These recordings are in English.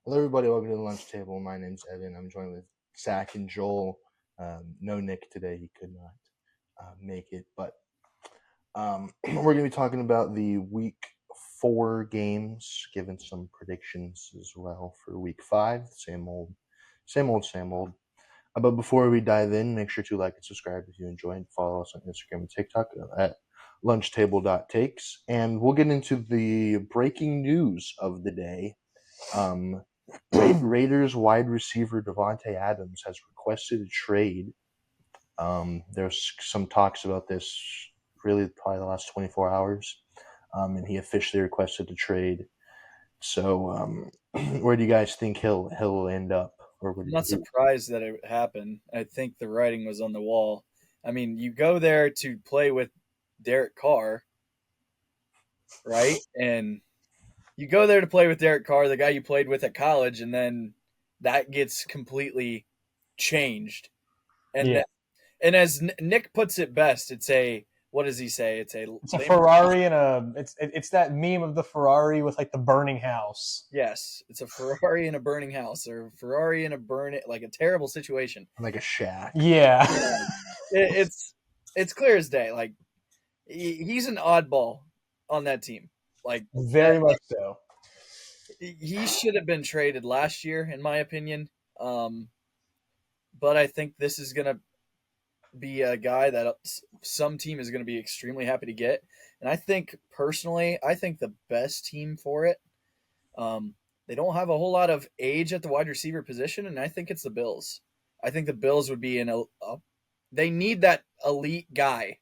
Hello, everybody. Welcome to the lunch table. My name's Evan. I'm joined with Zach and Joel. No Nick today. He could not make it. But we're going to be talking about the week 4 games, giving some predictions as well for week 5. Same old, same old, same old. But before we dive in, make sure to like and subscribe if you enjoyed. Follow us on Instagram and TikTok at lunchtable.takes. And we'll get into the breaking news of the day. Raiders wide receiver Davantae Adams has requested a trade. There's some talks about this really probably the last 24 hours, and he officially requested a trade. So, where do you guys think he'll end up? Or I'm not surprised that it happened. I think the writing was on the wall. I mean, you go there to play with Derek Carr, right? And you go there to play with Derek Carr, the guy you played with at college, and then that gets completely changed. And Yeah, and as Nick puts it best, it's a what does he say? It's a it's a Ferrari and it's that meme of the Ferrari with like the burning house. yes, it's a Ferrari in a burning house or a Ferrari in a like a terrible situation. like a shack? Yeah, Yeah, it's clear as day. Like he's an oddball on that team. Like very much so. he should have been traded last year, in my opinion. But I think this is gonna be a guy that some team is gonna be extremely happy to get. And I think personally, I think the best team for it. They don't have a whole lot of age at the wide receiver position, and I think it's the Bills. I think the Bills would be they need that elite guy.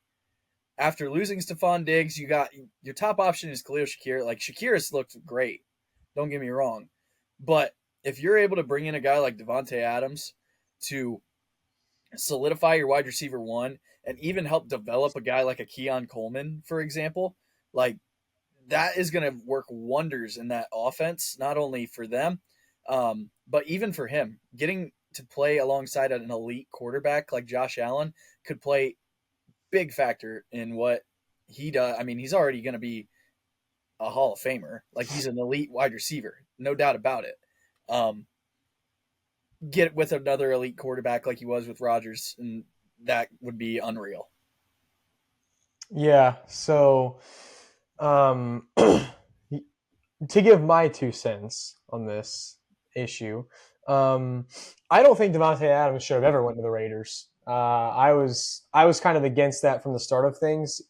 After losing Stephon Diggs, you got your top option is Khalil Shakir. Like Shakir has looked great. Don't get me wrong, but if you're able to bring in a guy like Davantae Adams to solidify your wide receiver one and even help develop a guy like a Keon Coleman, for example, like that is going to work wonders in that offense, not only for them, but even for him. Getting to play alongside an elite quarterback like Josh Allen could play big factor in what he does. I mean, he's already going to be a Hall of Famer. Like he's an elite wide receiver, no doubt about it. Um, get with another elite quarterback like he was with Rodgers, and that would be unreal. Yeah, so to give my 2 cents on this issue, I don't think Davante Adams should have ever went to the Raiders. I was kind of against that from the start of things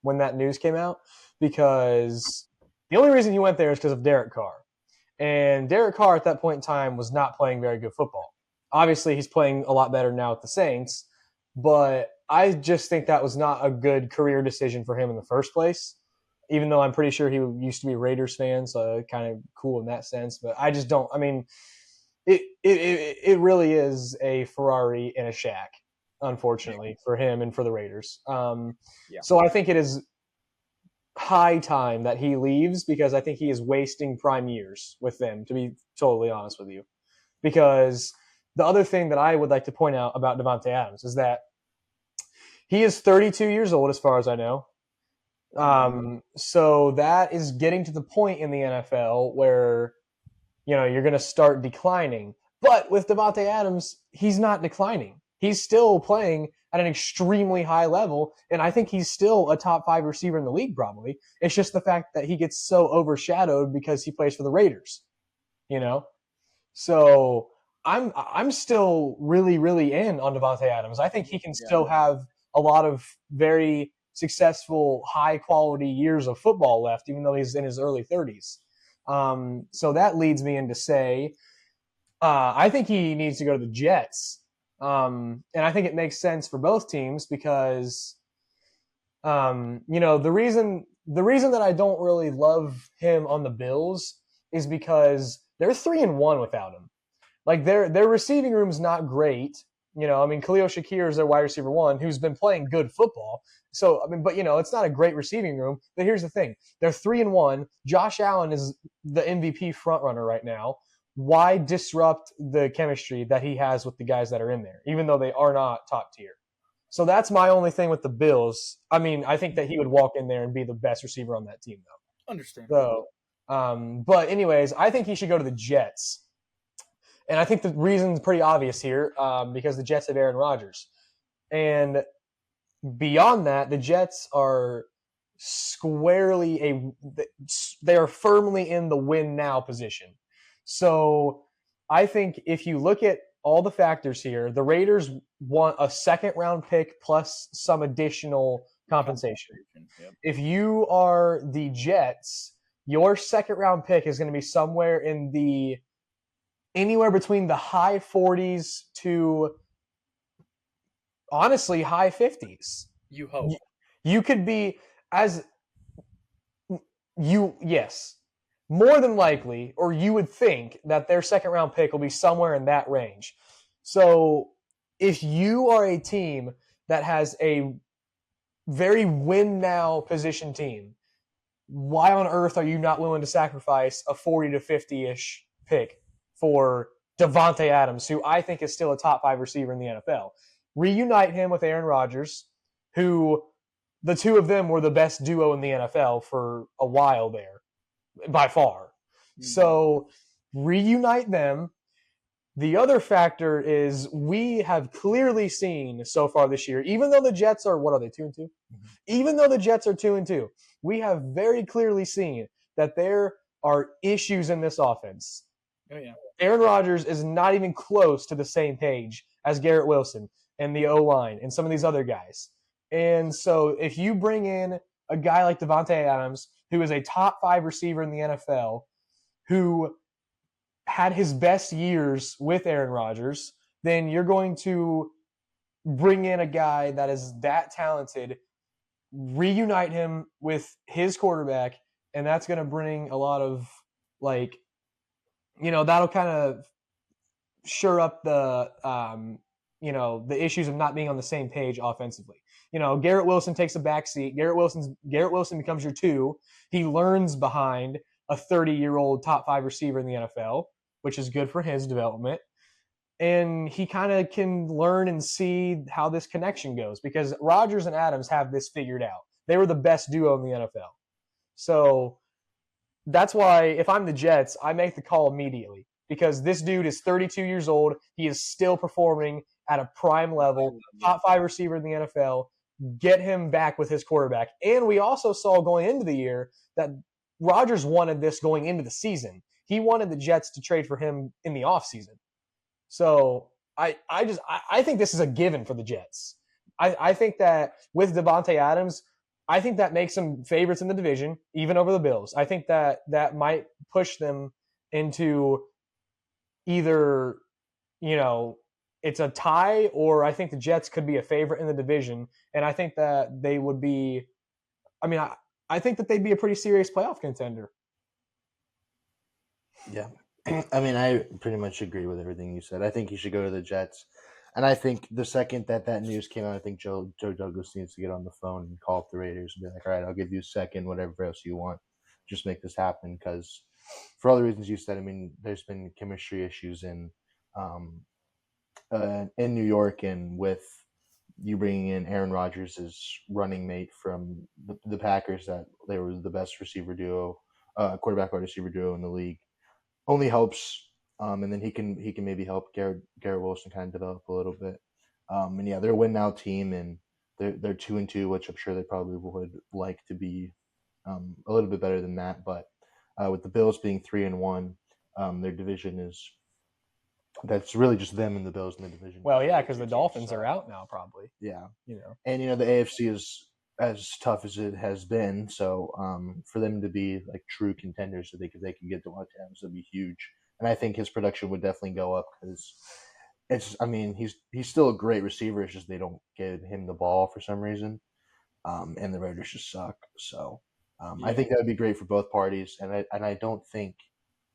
when that news came out because the only reason he went there is because of Derek Carr, and Derek Carr at that point in time was not playing very good football. Obviously, he's playing a lot better now with the Saints, but I just think that was not a good career decision for him in the first place. Even though I'm pretty sure he used to be a Raiders fan, so kind of cool in that sense. But I just don't. I mean, it really is a Ferrari in a shack, unfortunately for him and for the Raiders. Yeah. So I think it is high time that he leaves because I think he is wasting prime years with them. To be totally honest with you, because the other thing that I would like to point out about Davantae Adams is that he is 32 years old, as far as I know. So that is getting to the point in the NFL where you're going to start declining. But with Davantae Adams, he's not declining. He's still playing at an extremely high level, and I think he's still a top 5 receiver in the league. Probably it's just the fact that he gets so overshadowed because he plays for the Raiders. You know, so I'm still really in on Davantae Adams. I think he can still have a lot of very successful, high quality years of football left, even though he's in his early 30s. So that leads me into say, I think he needs to go to the Jets. And I think it makes sense for both teams because, the reason that I don't really love him on the Bills is because they're 3-1 without him. Like their receiving room's not great. I mean, Khalil Shakir is their wide receiver one, who's been playing good football. So, I mean, but it's not a great receiving room. But here's the thing: they're 3-1. Josh Allen is the MVP frontrunner right now. Why disrupt the chemistry that he has with the guys that are in there, even though they are not top tier? So that's my only thing with the Bills. I mean, I think that he would walk in there and be the best receiver on that team, though. Understand. So But anyways, I think he should go to the Jets. And I think the reason's pretty obvious here because the Jets have Aaron Rodgers. And beyond that, the Jets are they are firmly in the win now position. So I think if you look at all the factors here, the Raiders want a second round pick plus some additional compensation. Yep. If you are the Jets, your second round pick is going to be anywhere between the high 40s to honestly high 50s. You hope. You could be yes, more than likely, or you would think that their second round pick will be somewhere in that range. So if you are a team that has a very win now position team, why on earth are you not willing to sacrifice a 40 to 50-ish pick for Davantae Adams, who I think is still a top 5 receiver in the NFL? Reunite him with Aaron Rodgers, who the two of them were the best duo in the NFL for a while there, by far. So reunite them. The other factor is we have clearly seen so far this year, even though the Jets are, what are they, 2-2? Mm-hmm. Even though the Jets are 2-2, we have very clearly seen that there are issues in this offense. Oh, yeah. Aaron Rodgers is not even close to the same page as Garrett Wilson and the O-line and some of these other guys. And so if you bring in a guy like Davantae Adams, who is a top 5 receiver in the NFL, who had his best years with Aaron Rodgers, then you're going to bring in a guy that is that talented, reunite him with his quarterback, and that's going to bring a lot of, that'll kind of shore up the, the issues of not being on the same page offensively. Garrett Wilson takes a back seat. Garrett Wilson becomes your 2. He learns behind a 30-year-old top 5 receiver in the NFL, which is good for his development. And he kind of can learn and see how this connection goes because Rodgers and Adams have this figured out. They were the best duo in the NFL. So that's why if I'm the Jets, I make the call immediately because this dude is 32 years old. He is still performing at a prime level, top 5 receiver in the NFL. Get him back with his quarterback. And we also saw going into the year that Rodgers wanted this going into the season. He wanted the Jets to trade for him in the offseason. So I think this is a given for the Jets. I think that with Davantae Adams, I think that makes them favorites in the division, even over the Bills. I think that might push them into either, it's a tie, or I think the Jets could be a favorite in the division. And I think that they would be, I think that they'd be a pretty serious playoff contender. Yeah. I pretty much agree with everything you said. I think he should go to the Jets. And I think the second that news came out, I think Joe Douglas needs to get on the phone and call up the Raiders and be like, all right, I'll give you a second, whatever else you want. Just make this happen. Because for all the reasons you said, there's been chemistry issues in New York, and with you bringing in Aaron Rodgers as running mate from the Packers, that they were the best quarterback wide receiver duo in the league, only helps. And then he can maybe help Garrett Wilson kind of develop a little bit. And yeah, they're a win now team, and they're 2-2, which I'm sure they probably would like to be a little bit better than that. But with the Bills being 3-1, their division that's really just them and the Bills in the division. Well, yeah, because the Dolphins are out now, probably. Yeah, and the AFC is as tough as it has been. So for them to be like true contenders, so they can get Davantae Adams, would be huge. And I think his production would definitely go up because he's still a great receiver. It's just they don't give him the ball for some reason, and the Raiders just suck. So I think that would be great for both parties, and I don't think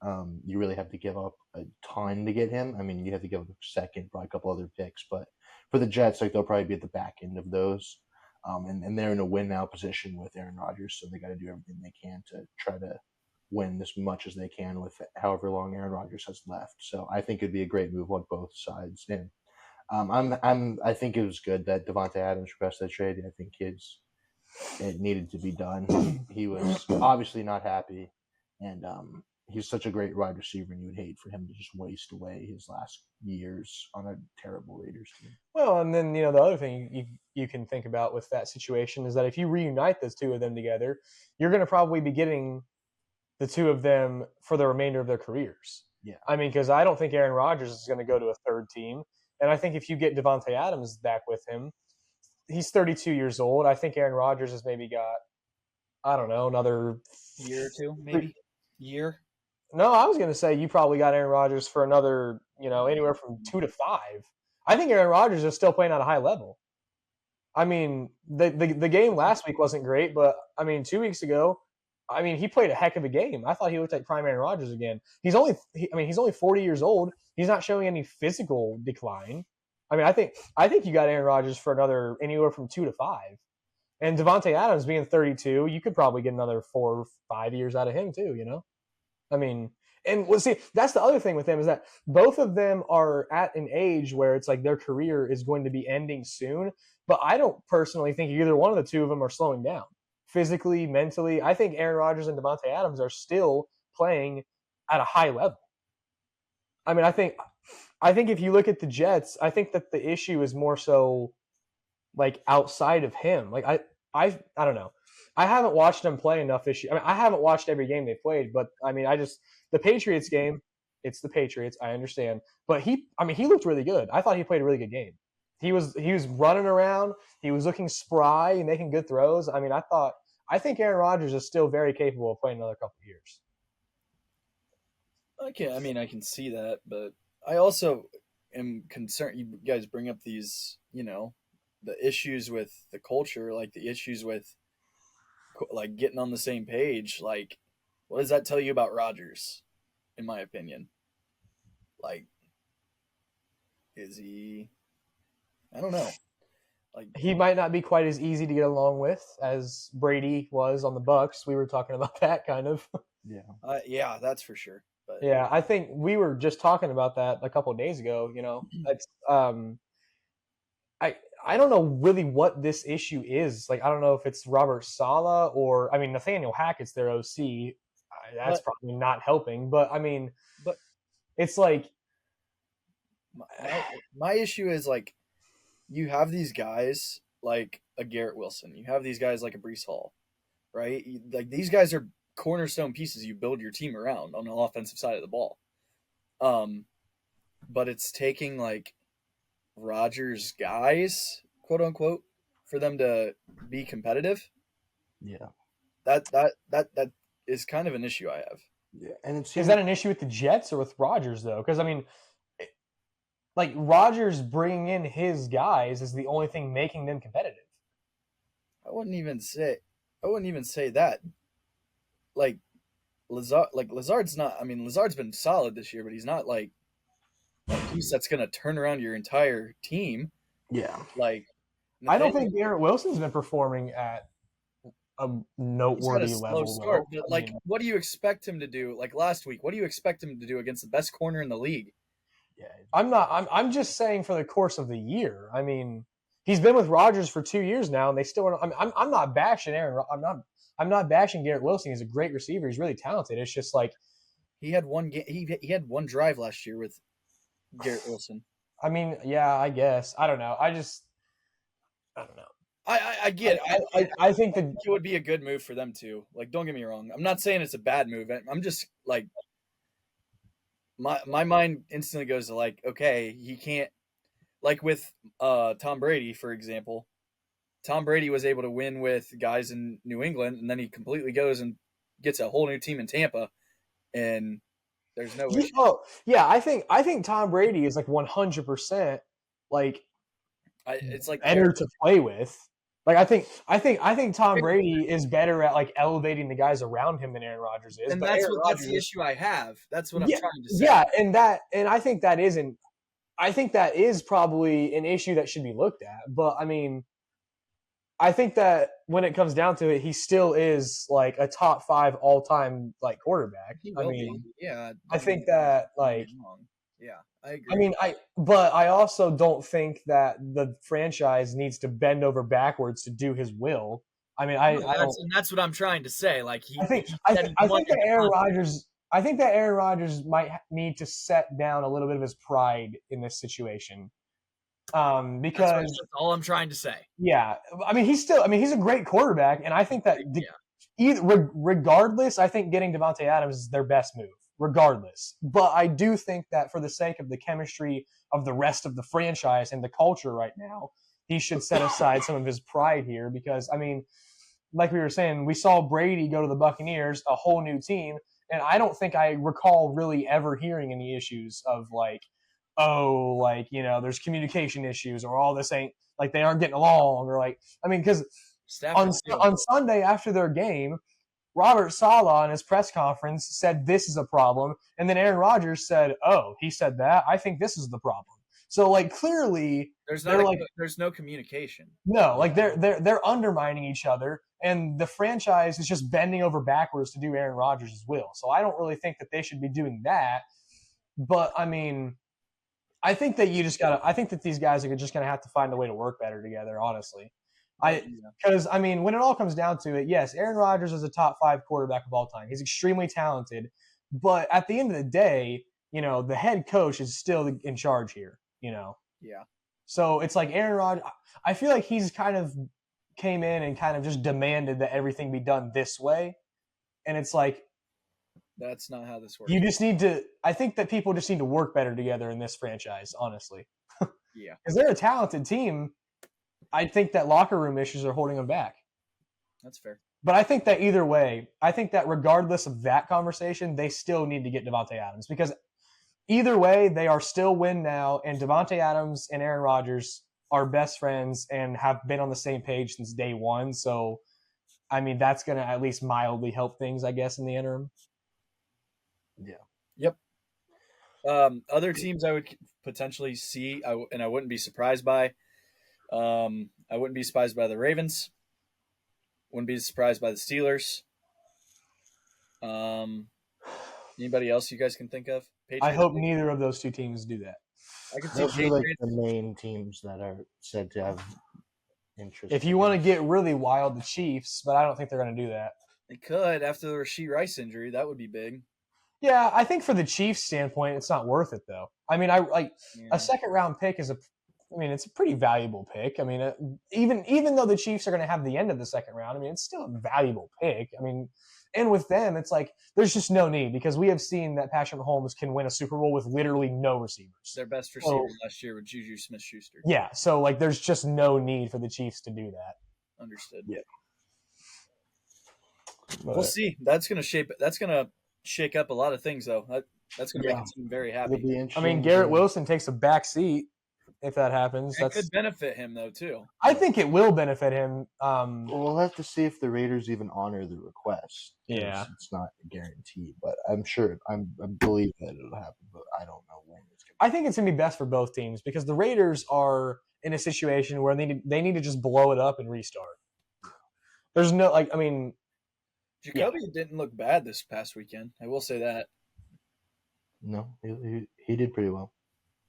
you really have to give up a ton to get him. You have to give up a second, probably a couple other picks, but for the Jets, they'll probably be at the back end of those. And they're in a win now position with Aaron Rodgers, so they got to do everything they can to try to win as much as they can with however long Aaron Rodgers has left. So I think it'd be a great move on both sides. And I think it was good that Davantae Adams requested that trade. I think it needed to be done. He was obviously not happy, and he's such a great wide receiver, and you would hate for him to just waste away his last years on a terrible Raiders team. Well, and then the other thing you can think about with that situation is that if you reunite those two of them together, you're going to probably be getting the two of them for the remainder of their careers. Yeah. I mean, because I don't think Aaron Rodgers is going to go to a third team. And I think if you get Davantae Adams back with him, he's 32 years old. I think Aaron Rodgers has maybe got, I don't know, another year or two, maybe. Year? No, I was going to say you probably got Aaron Rodgers for another, anywhere from 2 to 5. I think Aaron Rodgers is still playing at a high level. I mean, the game last week wasn't great, but, 2 weeks ago, he played a heck of a game. I thought he looked like prime Aaron Rodgers again. He's only 40 years old. He's not showing any physical decline. I think you got Aaron Rodgers for another anywhere from 2 to 5. And Davantae Adams being 32, you could probably get another 4 or 5 years out of him too, And we'll see, that's the other thing with them is that both of them are at an age where it's like their career is going to be ending soon. But I don't personally think either one of the two of them are slowing down physically, mentally. I think Aaron Rodgers and Davantae Adams are still playing at a high level. I think if you look at the Jets, I think that the issue is more so like outside of him. Like I don't know. I haven't watched them play enough this year. I haven't watched every game they played, but the Patriots game, it's the Patriots, I understand. But he looked really good. I thought he played a really good game. He was running around, he was looking spry and making good throws. I think Aaron Rodgers is still very capable of playing another couple of years. I can see that, but I also am concerned. You guys bring up these, the issues with the culture, like the issues with like getting on the same page. Like, what does that tell you about Rodgers, in my opinion? Like, is he? I don't know. Like, he might not be quite as easy to get along with as Brady was on the Bucs. We were talking about that kind of. Yeah. Yeah, that's for sure. But yeah, I think we were just talking about that a couple of days ago. It's I don't know really what this issue is. Like, I don't know if it's Robert Saleh or Nathaniel Hackett's their OC. That's probably not helping, but but it's like my issue is like you have these guys like a Garrett Wilson, you have these guys like a Breece Hall, right? Like these guys are cornerstone pieces you build your team around on the offensive side of the ball. But it's taking like Rodgers guys, quote unquote, for them to be competitive. Yeah. That is kind of an issue I have. Yeah. And is that an issue with the Jets or with Rodgers though? Because like Rodgers bringing in his guys is the only thing making them competitive. I wouldn't even say that. Like Lazard's not. Lazard's been solid this year, but he's not like a piece that's going to turn around your entire team. Yeah. Like, I don't think Garrett Wilson's been performing at a noteworthy level. Start, but what do you expect him to do? Like last week, what do you expect him to do against the best corner in the league? Yeah. I'm just saying for the course of the year. He's been with Rodgers for 2 years now, and they still. I'm not bashing Aaron. I'm not bashing Garrett Wilson. He's a great receiver. He's really talented. It's just like he had one game. He had one drive last year with Garrett Wilson. Yeah, I guess. I don't know. I don't know. I get it. I think that it would be a good move for them too. Like, don't get me wrong. I'm not saying it's a bad move. I'm just like my mind instantly goes to like, okay, he can't, like with Tom Brady, for example. Tom Brady was able to win with guys in New England, and then he completely goes and gets a whole new team in Tampa, and there's no issue. Oh yeah, I think Tom Brady is like 100% like it's like better to play with. Like I think Tom Brady is better at like elevating the guys around him than Aaron Rodgers is. And that's the issue I have. That's what I'm trying to say. Yeah, and I think that isn't. I think that is probably an issue that should be looked at. But I think that when it comes down to it, he still is like a top 5 all-time like quarterback. Yeah. I think that like. Yeah, I agree. But I also don't think that the franchise needs to bend over backwards to do his will. I mean, That's what I'm trying to say. Like I think he I, said th- he I wanted think that Aaron Devontae. Rodgers. I think that Aaron Rodgers might need to set down a little bit of his pride in this situation, because That's all I'm trying to say. yeah, I mean he's still. I mean he's a great quarterback, and I think that regardless, I think getting Davante Adams is their best move, regardless. But I do think that for the sake of the chemistry of the rest of the franchise and the culture right now, he should set aside some of his pride here because I mean like we were saying, we saw Brady go to the Buccaneers, a whole new team, and I don't think I recall really ever hearing any issues of like, oh, like there's communication issues or all this ain't like they aren't getting along or like I mean because Stafford on Sunday after their game, Robert Saleh in his press conference said this is a problem, and then Aaron Rodgers said, "Oh, he said that. I think this is the problem." So like clearly there's no communication. no, like they're undermining each other, and the franchise is just bending over backwards to do Aaron Rodgers' will. So I don't really think that they should be doing that. But I mean, I think that you just gotta. I think that these guys are just gonna have to find a way to work better together. Honestly, because I mean, when it all comes down to it, yes, Aaron Rodgers is a top 5 quarterback of all time. He's extremely talented, but at the end of the day, the head coach is still in charge here. Yeah. So it's like Aaron Rodgers. I feel like he's kind of came in and kind of just demanded that everything be done this way, and it's like that's not how this works. you just need to. I think that people just need to work better together in this franchise, honestly. Yeah, because they're a talented team. I think that locker room issues are holding them back. That's fair. But I think that either way, I think that regardless of that conversation, they still need to get Davantae Adams because either way, they are still win now, and Davantae Adams and Aaron Rodgers are best friends and have been on the same page since day one. So, I mean, that's going to at least mildly help things, I guess, in the interim. Yeah. Yep. Other teams I would potentially see, and I wouldn't be surprised by. I wouldn't be surprised by the Ravens. Wouldn't be surprised by the Steelers. Anybody else you guys can think of? Patriots? I hope neither of those two teams do that. I can see those are like the main teams that are said to have interest. If you want to get really wild, the Chiefs, but I don't think they're going to do that. They could after the Rashee Rice injury. That would be big. Yeah, I think for the Chiefs' standpoint, it's not worth it though. I mean, a second round pick is it's a pretty valuable pick. I mean, even though the Chiefs are going to have the end of the second round, I mean, it's still a valuable pick. I mean, and with them, it's like there's just no need because we have seen that Patrick Mahomes can win a Super Bowl with literally no receivers. Their best receiver last year with Juju Smith-Schuster. Yeah, so like there's just no need for the Chiefs to do that. Understood. Yeah. But we'll see. That's gonna shake up a lot of things, though. That's going to make the team very happy. I mean, Garrett Wilson takes a back seat if that happens. That could benefit him, though, too. I think it will benefit him. We'll have to see if the Raiders even honor the request. Yeah. It's not guaranteed, but I'm sure. I believe that it'll happen, but I don't know when it's going to happen. I think it's going to be best for both teams because the Raiders are in a situation where they need to just blow it up and restart. There's no, Jacoby didn't look bad this past weekend. I will say that. No, he did pretty well.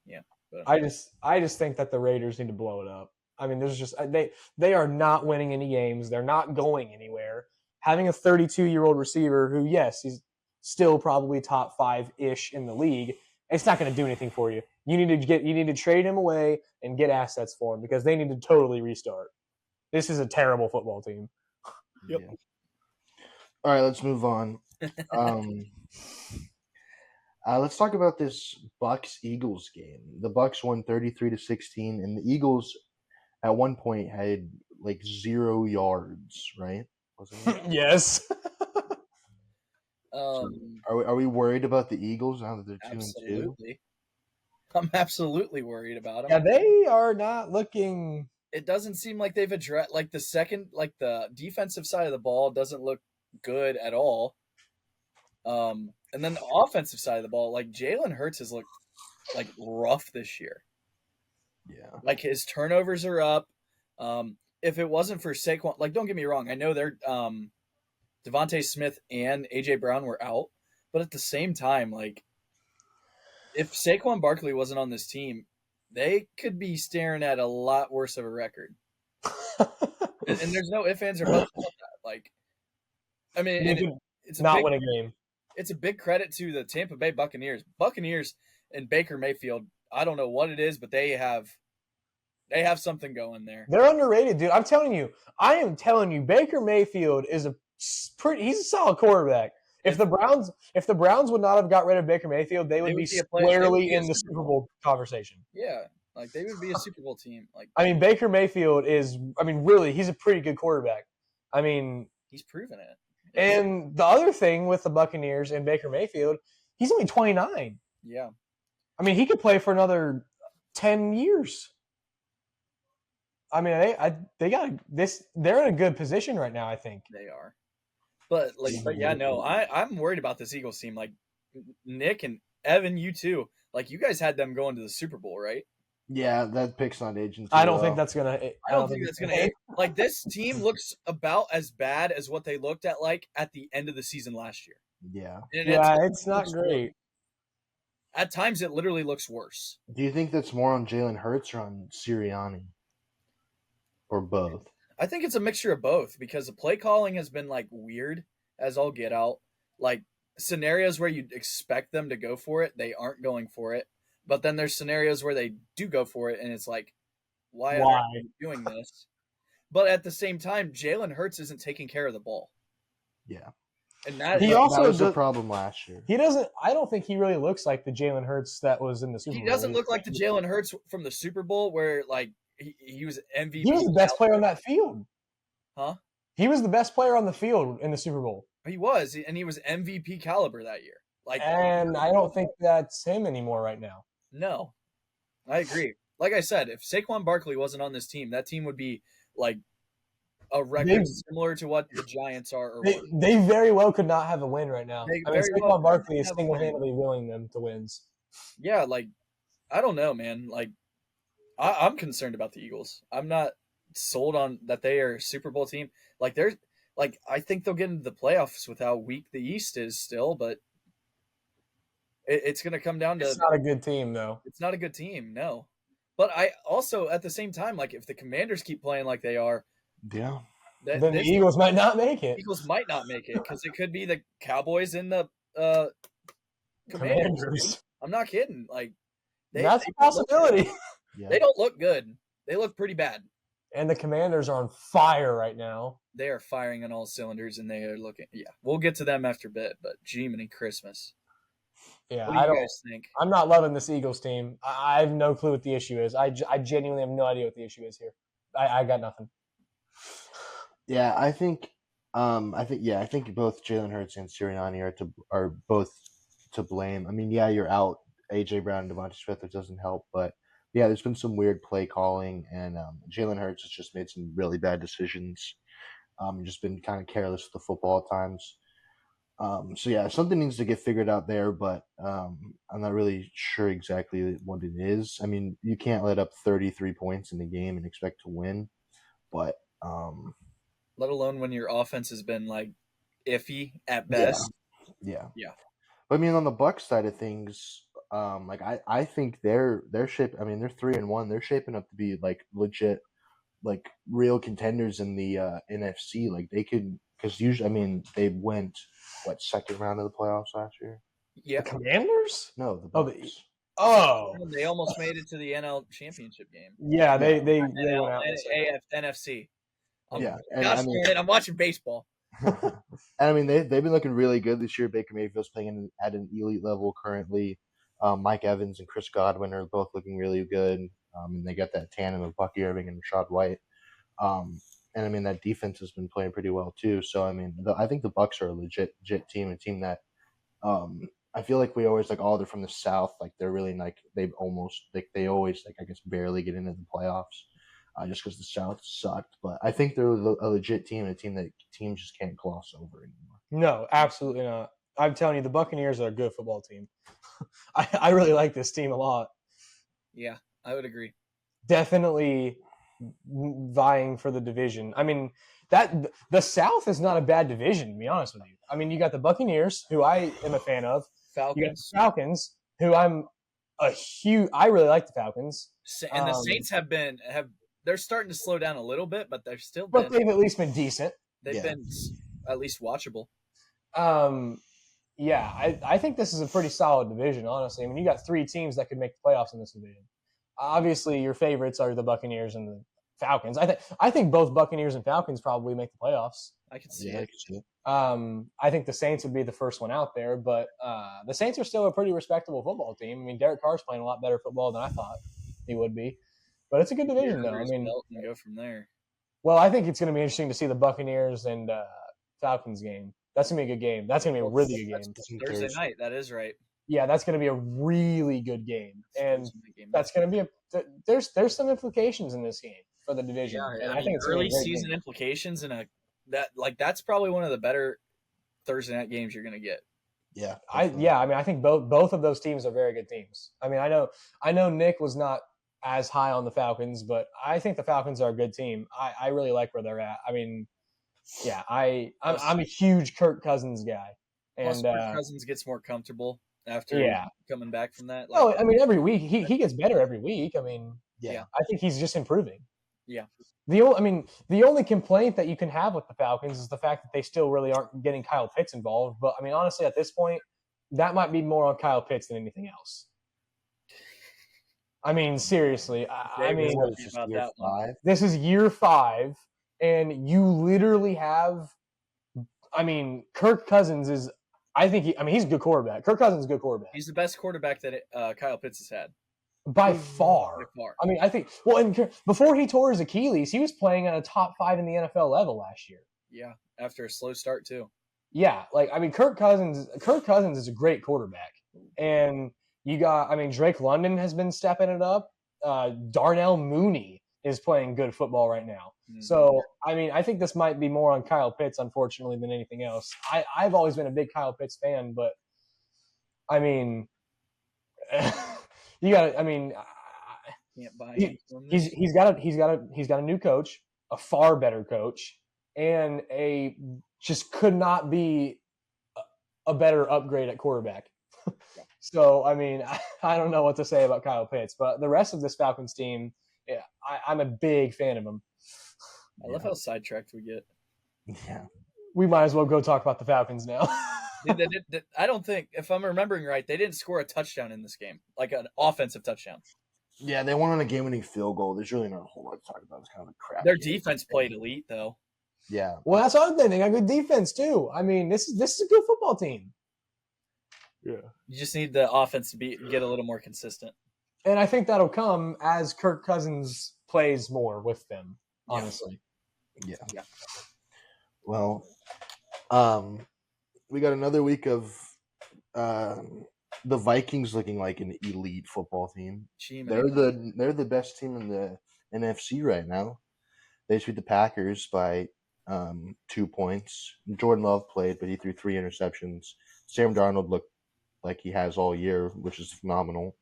Yeah. But I just think that the Raiders need to blow it up. I mean, there's just they are not winning any games. They're not going anywhere. Having a 32-year-old receiver who, yes, he's still probably top 5-ish in the league, it's not going to do anything for you. You need to trade him away and get assets for him because they need to totally restart. This is a terrible football team. Yep. Yeah. All right, let's move on. Let's talk about this Bucs-Eagles game. The Bucs won 33-16, and the Eagles at one point had like 0 yards, right? Wasn't it? Yes. Are we worried about the Eagles now that they're 2-2? I'm absolutely worried about them. Yeah, they are not looking. It doesn't seem like they've addressed the defensive side of the ball doesn't look good at all. And then the offensive side of the ball, like Jalen Hurts has looked like rough this year. Yeah. Like his turnovers are up. If it wasn't for Saquon, like don't get me wrong, I know they're Devontae Smith and AJ Brown were out, but at the same time, like if Saquon Barkley wasn't on this team, they could be staring at a lot worse of a record. And there's no ifs, ands, or buts about that. Like, I mean, They and could it's a not big, win a game. it's a big credit to the Tampa Bay Buccaneers. Buccaneers and Baker Mayfield. I don't know what it is, but they have something going there. They're underrated, dude. I'm telling you. I am telling you, Baker Mayfield is he's a solid quarterback. If the Browns would not have got rid of Baker Mayfield, they would be squarely in the Super Bowl conversation. Yeah, like they would be a Super Bowl team. Like, I mean, Baker Mayfield is. I mean, really, he's a pretty good quarterback. I mean, he's proven it. And the other thing with the Buccaneers and Baker Mayfield, he's only 29. Yeah. I mean, he could play for another 10 years. I mean, they got this. They're in a good position right now, I think. They are. But yeah, no, I'm worried about this Eagles team. Like, Nick and Evan, you too. Like, you guys had them going to the Super Bowl, right? Yeah, that pick's not aging. I don't think that's gonna. I don't think that's gonna. Like, this team looks about as bad as what they looked at at the end of the season last year. Yeah, and it's not great. At times, it literally looks worse. Do you think that's more on Jalen Hurts or on Sirianni, or both? I think it's a mixture of both because the play calling has been like weird as all get out. Like, scenarios where you'd expect them to go for it, they aren't going for it. But then there's scenarios where they do go for it, and it's like, why are you doing this? But at the same time, Jalen Hurts isn't taking care of the ball. Yeah. And that was a problem last year. He doesn't. I don't think he really looks like the Jalen Hurts that was in the Super Bowl. He doesn't look like the Jalen Hurts from the Super Bowl where, like, he was MVP. He was the best player on that field. Huh? He was the best player on the field in the Super Bowl. He was, and he was MVP caliber that year. Like, and I don't think that's him anymore right now. No, I agree. Like I said, if Saquon Barkley wasn't on this team, that team would be like a record similar to what the Giants are. Or they very well could not have a win right now. Saquon Barkley is single-handedly willing them to wins. Yeah, like, I don't know, man. Like, I'm concerned about the Eagles. I'm not sold on that they are a Super Bowl team. Like, I think they'll get into the playoffs with how weak the East is still, but it's going to come down to. It's not a good team, though. It's not a good team, no. But I also, at the same time, like, if the Commanders keep playing like they are, yeah, then the Eagles might not make it. Eagles might not make it because it could be the Cowboys and the Commanders. I'm not kidding. Like, that's a possibility. They don't look good. They look pretty bad. And the Commanders are on fire right now. They are firing on all cylinders, and they are looking. Yeah, we'll get to them after a bit. But Jiminy Christmas. Yeah, what do you guys think? I'm not loving this Eagles team. I have no clue what the issue is. I genuinely have no idea what the issue is here. I got nothing. Yeah, I think both Jalen Hurts and Sirianni are both to blame. I mean, yeah, you're out AJ Brown and Davantae Smith, which doesn't help, but yeah, there's been some weird play calling, and Jalen Hurts has just made some really bad decisions. Just been kind of careless with the football at times. So yeah, something needs to get figured out there, but I'm not really sure exactly what it is. I mean, you can't let up 33 points in the game and expect to win, but let alone when your offense has been like iffy at best. Yeah. But I mean, on the Bucs side of things, like I think they're shape. I mean, they're 3-1. They're shaping up to be like legit, like real contenders in the NFC. Like they could, because usually, I mean, they went second round of the playoffs last year. Yeah, the Commanders? No, the Bucs. They almost made it to the NL Championship game. Yeah, they went out. NFC. I'm watching baseball. And I mean, they've been looking really good this year. Baker Mayfield's playing at an elite level currently. Mike Evans and Chris Godwin are both looking really good. And they got that tandem of Bucky Irving and Rashad White. And I mean, that defense has been playing pretty well too. So I mean, I think the Bucs are a legit team, a team that I feel like we always they're from the South. Like they're really they always I guess barely get into the playoffs. Just because the South sucked, but I think they're a legit team, a team that teams just can't gloss over anymore. No, absolutely not. I'm telling you, the Buccaneers are a good football team. I really like this team a lot. Yeah, I would agree. Definitely vying for the division. I mean, the South is not a bad division, to be honest with you. I mean, you got the Buccaneers, who I am a fan of. You got the Falcons, who I really like the Falcons. And the Saints have they're starting to slow down a little bit, but they've still but been they've at least been decent. they've been at least watchable. Yeah, I think this is a pretty solid division, honestly. I mean, you got 3 teams that could make the playoffs in this division. Obviously, your favorites are the Buccaneers and the Falcons. I think both Buccaneers and Falcons probably make the playoffs. I can see I it. can see it. I think the Saints would be the first one out there, but the Saints are still a pretty respectable football team. I mean, Derek Carr's playing a lot better football than I thought he would be. But it's a good division, though. I mean, and go from there. well, I think it's going to be interesting to see the Buccaneers and Falcons game. That's going to be a good game. That's going to be a really good game. Thursday night. That is right. Yeah, that's going to be a really good game, and that's going to be there's some implications in this game for the division. Yeah, and I think it's early season implications and that's probably one of the better Thursday night games you're going to get. Yeah, I mean, I think both of those teams are very good teams. I mean, I know Nick was not as high on the Falcons, but I think the Falcons are a good team. I really like where they're at. I mean, yeah, I'm a huge Kirk Cousins guy, and Kirk Cousins gets more comfortable after coming back from that. Like, I mean, every week he gets better every week. I mean, yeah, I think he's just improving. Yeah. The only complaint that you can have with the Falcons is the fact that they still really aren't getting Kyle Pitts involved. But I mean, honestly, at this point, that might be more on Kyle Pitts than anything else. I mean, seriously. I mean, this is year 5, and you literally have. I mean, Kirk Cousins is. I think he's a good quarterback. Kirk Cousins is a good quarterback. He's the best quarterback that Kyle Pitts has had. By far. I mean, I think. Well, and before he tore his Achilles, he was playing at a top 5 in the NFL level last year. Yeah, after a slow start too. Yeah, like I mean, Kirk Cousins is a great quarterback, and you got. I mean, Drake London has been stepping it up. Darnell Mooney is playing good football right now. Mm-hmm. So, I mean, I think this might be more on Kyle Pitts, unfortunately, than anything else. I've always been a big Kyle Pitts fan, but I mean. You got. I mean, can't buy he's got a new coach, a far better coach, and just could not be a better upgrade at quarterback. So I mean, I don't know what to say about Kyle Pitts, but the rest of this Falcons team, yeah, I'm a big fan of them. I love how sidetracked we get. Yeah, we might as well go talk about the Falcons now. I don't think, if I'm remembering right, they didn't score a touchdown in this game, like an offensive touchdown. Yeah, they won on a game-winning field goal. There's really not a whole lot to talk about. It's kind of a crap. Their defense played elite, though. Yeah. Well, that's other thing. They got good defense too. I mean, this is a good football team. Yeah. You just need the offense to get a little more consistent. And I think that'll come as Kirk Cousins plays more with them. Honestly. Yeah. Well, we got another week of the Vikings looking like an elite football team. They're the best team in the NFC right now. They beat the Packers by 2 points. Jordan Love played, but he threw 3 interceptions. Sam Darnold looked like he has all year, which is phenomenal.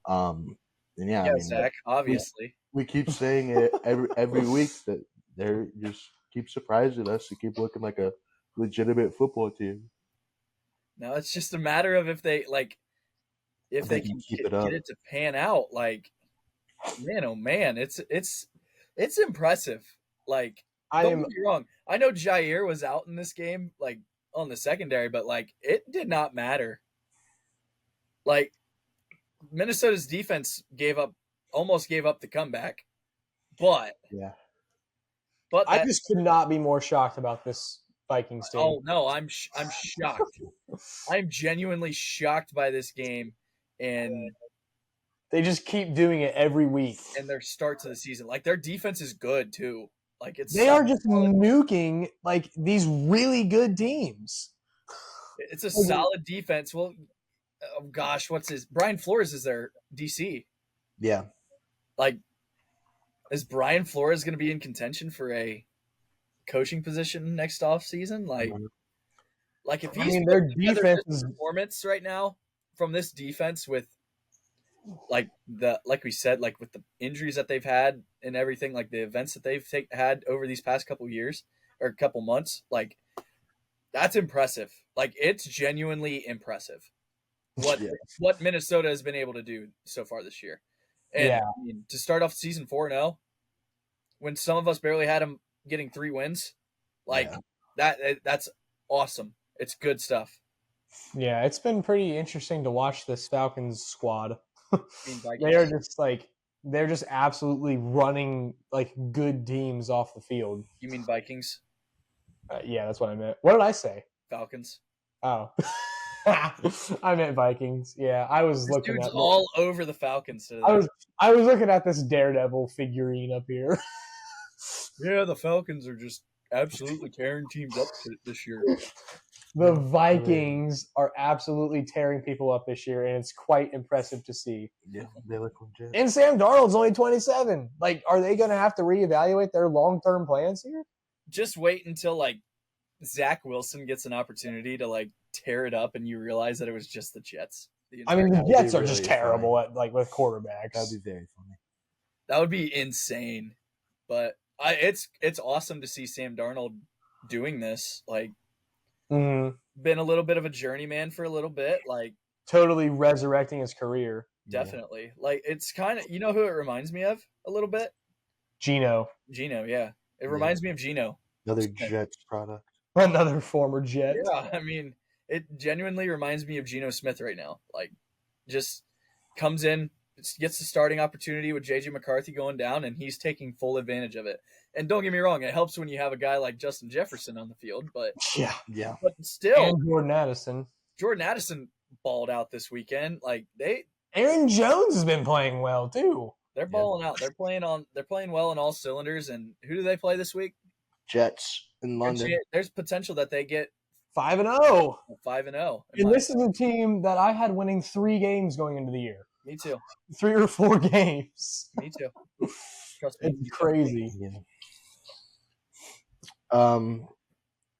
And I mean, Zach, obviously. We keep saying it every week that they're just keep surprising us to keep looking like a legitimate football team. No, it's just a matter of if they can keep it up, get it to pan out. Like, man, oh man, it's impressive. Like, don't get me wrong. I know Jair was out in this game, like on the secondary, but like it did not matter. Like, Minnesota's defense almost gave up the comeback, but I just could not be more shocked about this Vikings team. Oh no, I'm shocked. I'm genuinely shocked by this game, and they just keep doing it every week. And their start to the season, like their defense is good too. Like they are just nuking like these really good teams. It's a solid defense. Well, oh gosh, Brian Flores is their DC. Yeah. Like, is Brian Flores going to be in contention for a coaching position next off season? Like if he's their defense performance right now from this defense with like we said, like with the injuries that they've had and everything, like the events that they've had over these past couple years or couple months, like that's impressive. Like it's genuinely impressive what Minnesota has been able to do so far this year. And I mean, to start off season 4-0, when some of us barely had him getting 3 wins. Like that's awesome. It's good stuff. Yeah, it's been pretty interesting to watch this Falcons squad. I mean, They are just like they're just absolutely running like good teams off the field. You mean Vikings? Yeah, that's what I meant. What did I say? Falcons. Oh, I meant Vikings. Yeah, I was This looking dude's at. all over the Falcons today. I was looking at this Daredevil figurine up here. Yeah, the Falcons are just absolutely tearing teams up this year. The Vikings are absolutely tearing people up this year, and it's quite impressive to see. Yeah, they look legit. And Sam Darnold's only 27. Like, are they going to have to reevaluate their long-term plans here? Just wait until like Zach Wilson gets an opportunity to like tear it up, and you realize that it was just the Jets. I mean, the That would Jets be are just really terrible funny. at like with quarterbacks. That'd be very funny. That would be insane. But it's awesome to see Sam Darnold doing this. Like, Mhm. been a little bit of a journeyman for a little bit. Like, Totally resurrecting his career. definitely. Like, it's kind of, you know who it reminds me of a little bit? Geno, Gino. Yeah, it reminds me of Gino. Another Jets product. another former Jet. Yeah, I mean, it genuinely reminds me of Geno Smith right now. Like, just comes in, gets the starting opportunity with JJ McCarthy going down, and he's taking full advantage of it. And don't get me wrong, it helps when you have a guy like Justin Jefferson on the field, but Yeah. but still, And Jordan Addison. Jordan Addison balled out this weekend. Like Aaron Jones has been playing well too. they're balling out. They're playing well on all cylinders. And who do they play this week? Jets in London. There's potential that they get 5-0. 5-0. And this is a team that I had winning 3 games going into the year. Me too. 3 or 4 games. Me too. Trust me. It's crazy. Yeah.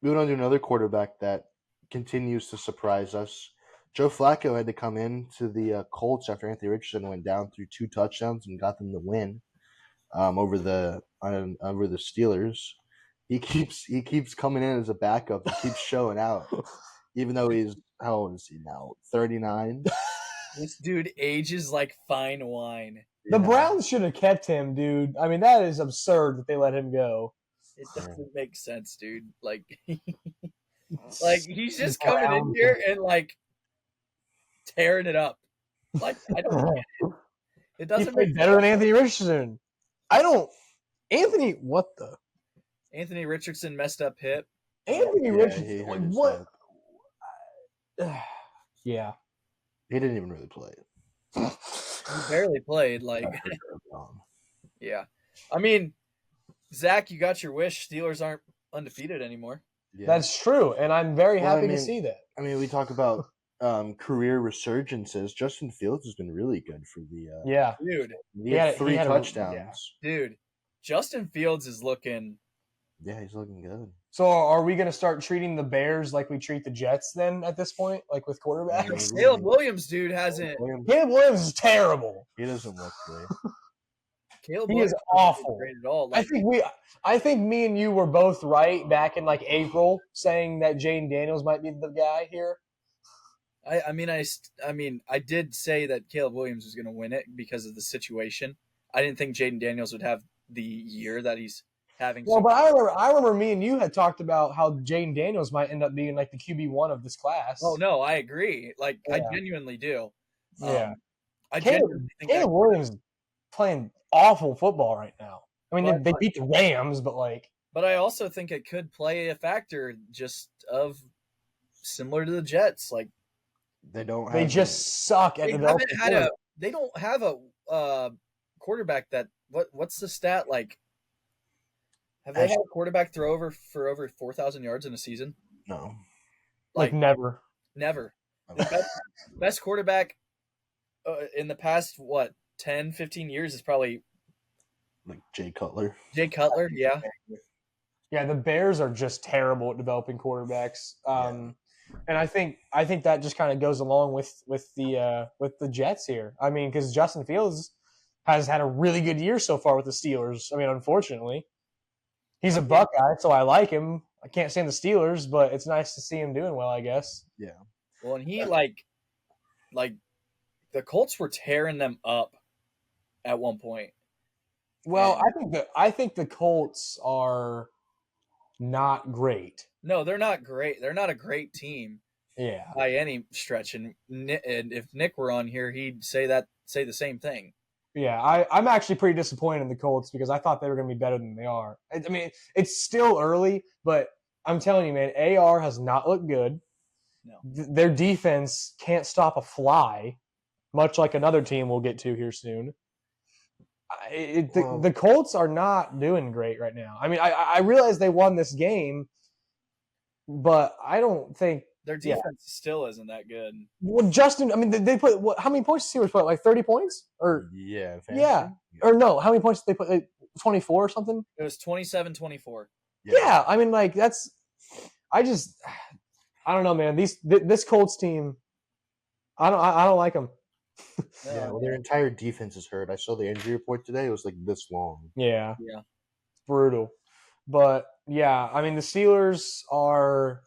Moving on to another quarterback that continues to surprise us. Joe Flacco had to come in to the Colts after Anthony Richardson went down through 2 touchdowns and got them the win over the Steelers. He keeps coming in as a backup. He keeps showing out, even though he's, how old is he now? 39. This dude ages like fine wine. The Browns should have kept him, dude. I mean, that is absurd that they let him go. It doesn't make sense, dude. Like, like he's just coming in here and like tearing it up. Like, I don't get it. It doesn't make better than Anthony Richardson. Anthony, what the? Anthony Richardson messed up hip. Anthony Richardson, he hurt like, his what? hip. Yeah. He didn't even really play. He barely played. Like, yeah. I mean, Zach, you got your wish. Steelers aren't undefeated anymore. Yeah. That's true, and I'm very happy to see that. I mean, we talk about career resurgences. Justin Fields has been really good for the. Yeah, dude. He had 3 touchdowns. Dude, Justin Fields is looking. Yeah, he's looking good. So are we going to start treating the Bears like we treat the Jets then at this point, like with quarterbacks? Caleb Williams, dude, hasn't. Caleb Williams is terrible. He doesn't look great. Caleb He Williams is awful. Great at all. Like, I think me and you were both right back in like April, saying that Jayden Daniels might be the guy here. I mean, I did say that Caleb Williams was going to win it because of the situation. I didn't think Jayden Daniels would have the year that he's having. Well, but I remember me and you had talked about how Jayden Daniels might end up being like the QB1 of this class. Oh no, I agree. Like, Yeah. I genuinely do. Yeah, I genuinely think Caleb Williams is playing awful football right now. I mean, they beat the Rams, but like. But I also think it could play a factor just of similar to the Jets. Like, They don't. Have they just suck at developing. They don't have a quarterback that. What's the stat like? Have they had a quarterback throw for over 4,000 yards in a season? No. Like never. Never. The best quarterback in the past, 10, 15 years is probably Like Jay Cutler. Jay Cutler, yeah. Yeah, the Bears are just terrible at developing quarterbacks. And I think that just kind of goes along with the Jets here. I mean, because Justin Fields has had a really good year so far with the Steelers. I mean, unfortunately, he's a Buckeye, so I like him. I can't stand the Steelers, but it's nice to see him doing well, I guess. Yeah. Well, and he like the Colts were tearing them up at one point. Well, And I think the Colts are not great. no, they're not great. They're not a great team Yeah. by any stretch. And if Nick were on here, he'd say the same thing. Yeah, I'm actually pretty disappointed in the Colts because I thought they were going to be better than they are. I mean, it's still early, but I'm telling you, man, AR has not looked good. No. Their defense can't stop a fly, much like another team we'll get to here soon. The Colts are not doing great right now. I mean, I realize they won this game, but I don't think Their defense still isn't that good. Well, Justin, I mean, they put how many points did he put? Like 30 points, or Yeah, yeah, or no? How many points did they put? Like 24 or something? It was 27-24. Yeah, I mean, like that's. I don't know, man. This Colts team, I don't like them. Yeah, well, their entire defense is hurt. I saw the injury report today. It was like this long. Yeah, Yeah. it's brutal. But yeah, I mean, the Steelers are.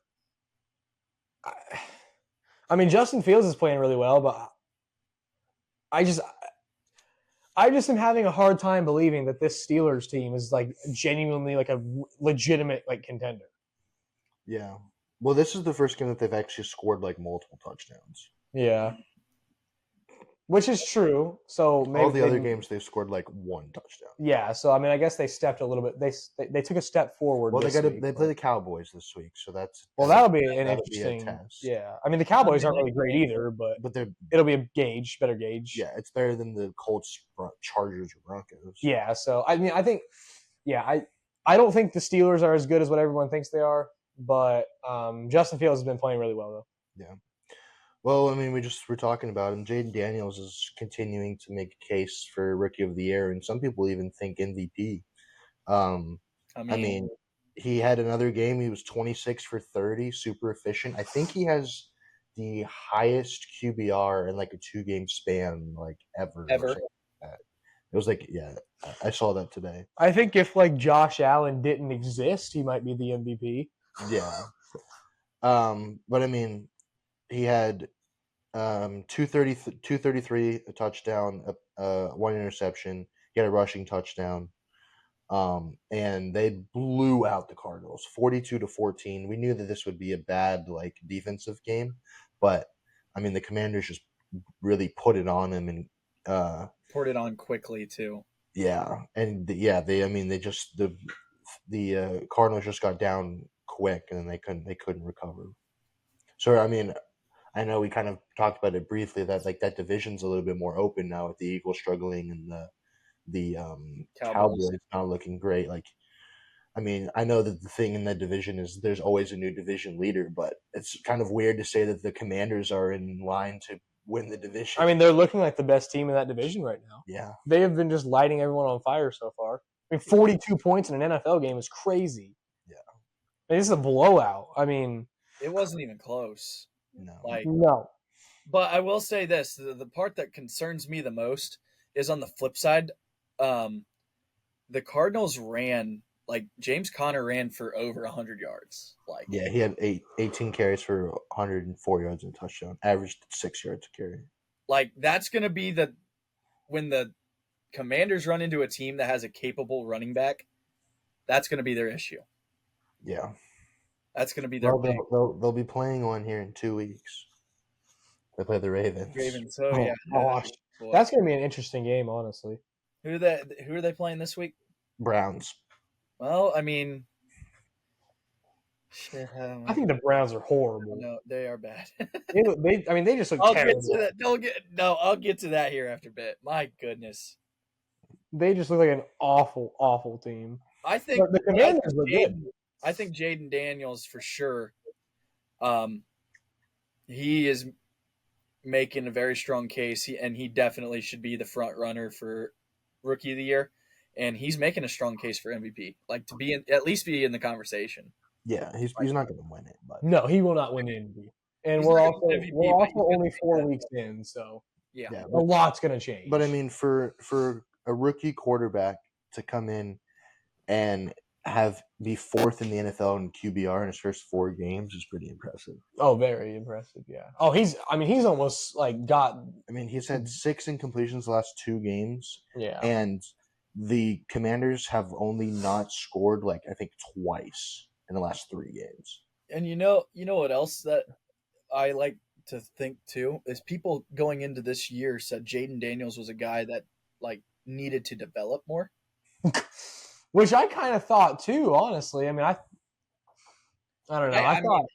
I mean, Justin Fields is playing really well, but I just am having a hard time believing that this Steelers team is like genuinely like a legitimate like contender. Yeah. Well, this is the first game that they've actually scored like multiple touchdowns. Yeah. Which is true. So maybe all the other games they've scored like one touchdown. Yeah, so I mean, I guess they stepped a little bit. They took a step forward. Well, they play the Cowboys this week, so that'll be an interesting test. Yeah, I mean the Cowboys aren't really great either, but it'll be a better gauge. Yeah, it's better than the Colts, Chargers, or Broncos. Yeah, so I mean, I think, I don't think the Steelers are as good as what everyone thinks they are, but Justin Fields has been playing really well though. Yeah. Well, I mean, we're talking about him. Jayden Daniels is continuing to make a case for Rookie of the Year, and some people even think MVP. I mean, he had another game. He was 26 for 30, super efficient. I think he has the highest QBR in like a 2-game span, like ever. Ever. It was like, yeah, I saw that today. I think if like Josh Allen didn't exist, he might be the MVP. Yeah. But I mean, he had 233, a touchdown, one interception. He had a rushing touchdown. And they blew out the Cardinals 42-14. We knew that this would be a bad like defensive game, but I mean the Commanders just really put it on them and poured it on quickly too. Yeah, and the Cardinals just got down quick and then they couldn't recover. So I mean, I know we kind of talked about it briefly that like that division's a little bit more open now with the Eagles struggling and the Cowboys not looking great. Like, I mean, I know that the thing in that division is there's always a new division leader, but it's kind of weird to say that the Commanders are in line to win the division. I mean, they're looking like the best team in that division right now. Yeah. They have been just lighting everyone on fire so far. I mean, 42 points in an NFL game is crazy. Yeah. I mean, this is a blowout. I mean, it wasn't even close. No. But I will say this: the part that concerns me the most is on the flip side. The Cardinals ran like James Conner ran for over 100 yards. Like, yeah, he had 18 carries for 104 yards and a touchdown, averaged 6 yards a carry. Like, that's going to be when the Commanders run into a team that has a capable running back, that's going to be their issue. Yeah, that's going to be their. They'll be playing one here in 2 weeks. They play the Ravens. Yeah, gosh. That's going to be an interesting game, honestly. Who are they playing this week? Browns. Well, I mean, I think the Browns are horrible. No, they are bad. they just look terrible. I'll get to that here after a bit. My goodness. They just look like an awful, awful team. I think the Commanders look good. I think Jayden Daniels for sure. He is making a very strong case, and he definitely should be the front runner for Rookie of the Year. And he's making a strong case for MVP, like to be at least be in the conversation. Yeah, he's not going to win it, but no, he will not win the MVP. And we're also only 4 weeks in, so yeah, a lot's going to change. But I mean, for a rookie quarterback to come in and be fourth in the NFL in QBR in his first 4 games is pretty impressive. Oh, very impressive, yeah. Oh, he's almost like got. I mean, he's had 6 incompletions the last 2 games. Yeah, and the Commanders have only not scored like I think twice in the last 3 games. And you know what else that I like to think too is people going into this year said Jayden Daniels was a guy that like needed to develop more. Which I kind of thought too, honestly. I mean, I don't know.